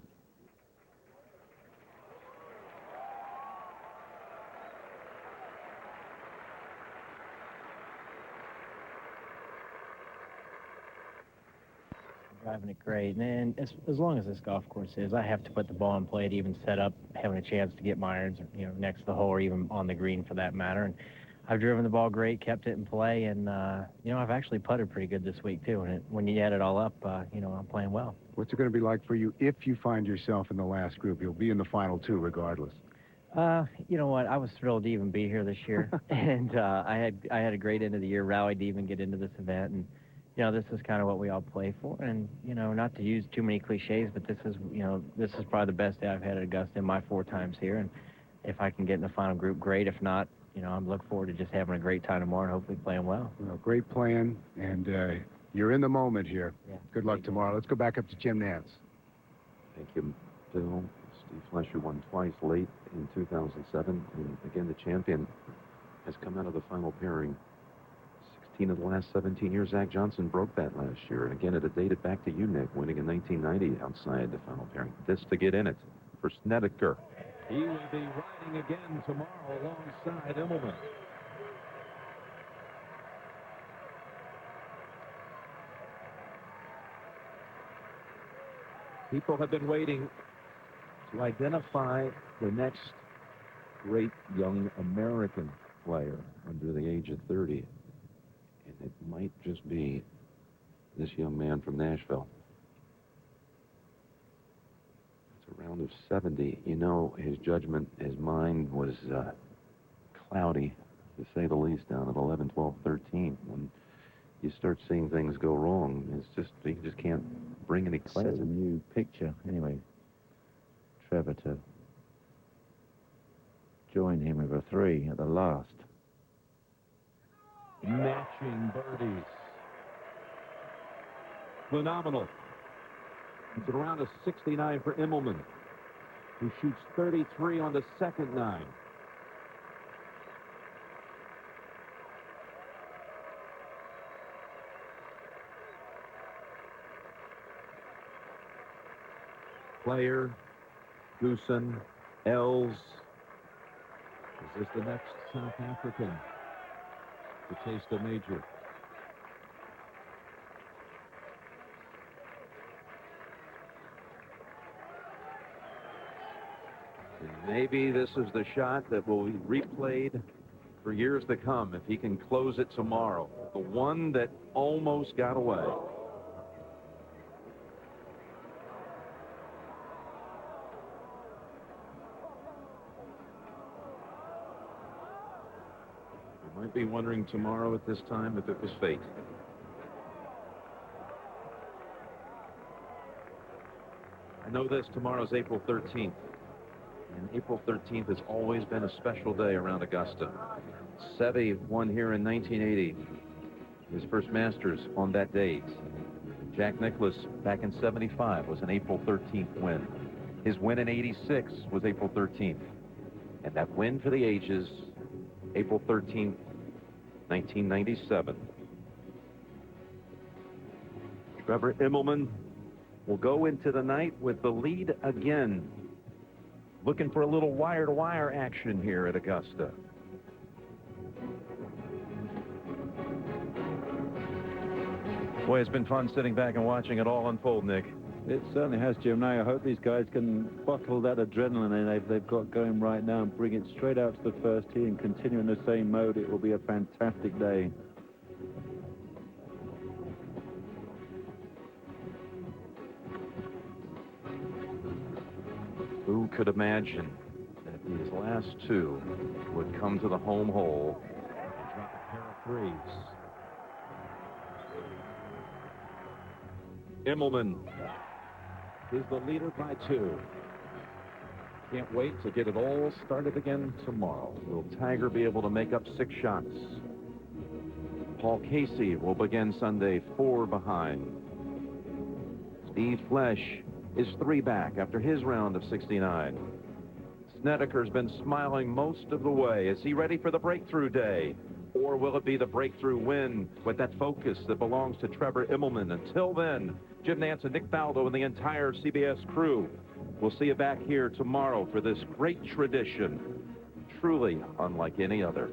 Driving it great, and then as long as this golf course is, I have to put the ball in play to even set up, having a chance to get my irons, you know, next to the hole or even on the green for that matter. And I've driven the ball great, kept it in play, and you know, I've actually putted pretty good this week too. And when you add it all up, you know, I'm playing well. What's it going to be like for you if you find yourself in the last group? You'll be in the final two regardless. You know what? I was thrilled to even be here this year, and I had a great end of the year. Rallied to even get into this event, and you know, this is kind of what we all play for. And you know, not to use too many cliches, but this is probably the best day I've had at Augusta in my 4 times here. And if I can get in the final group, great. If not, you know, I'm looking forward to just having a great time tomorrow and hopefully playing well. Well, great playing, and you're in the moment here. Yeah. Good luck tomorrow. Let's go back up to Jim Nance. Thank you, Bill. Steve Fleischer won twice late in 2007, and again, the champion has come out of the final pairing 16 of the last 17 years. Zach Johnson broke that last year, and again, it dated back to you, Nick, winning in 1990 outside the final pairing. This to get in it for Snedeker. He will be riding again tomorrow alongside Immelman. People have been waiting to identify the next great young American player under the age of 30. And it might just be this young man from Nashville. It's a round of 70. You know, his judgment, his mind was cloudy, to say the least, down at 11, 12, 13. When you start seeing things go wrong, it's just, he just can't bring any clarity. It's a new picture. Anyway, Trevor to join him with a 3 at the last. Matching birdies. Phenomenal. It's a round of 69 for Immelman, who shoots 33 on the second 9. Player, Goosen, Els. Is this the next South African to taste a major? And maybe this is the shot that will be replayed for years to come if he can close it tomorrow. The one that almost got away. Might be wondering tomorrow at this time if it was fate. I know this, tomorrow's April 13th. And April 13th has always been a special day around Augusta. Seve won here in 1980. His first Masters on that date. Jack Nicklaus back in 75 was an April 13th win. His win in 86 was April 13th. And that win for the ages, April 13th, 1997. Trevor Immelman will go into the night with the lead again. Looking for a little wire-to-wire action here at Augusta. Boy, it's been fun sitting back and watching it all unfold, Nick. It certainly has, Jim. Now I hope these guys can bottle that adrenaline they've got going right now and bring it straight out to the first tee and continue in the same mode. It will be a fantastic day. Who could imagine that these last 2 would come to the home hole and drop a pair of 3s? Immelman is the leader by 2. Can't wait to get it all started again tomorrow. Will Tiger be able to make up 6 shots? Paul Casey will begin Sunday 4 behind. Steve Flesch is 3 back after his round of 69. Snedeker's been smiling most of the way. Is he ready for the breakthrough day? Or will it be the breakthrough win with that focus that belongs to Trevor Immelman? Until then, Jim Nance and Nick Faldo and the entire CBS crew will see you back here tomorrow for this great tradition, truly unlike any other.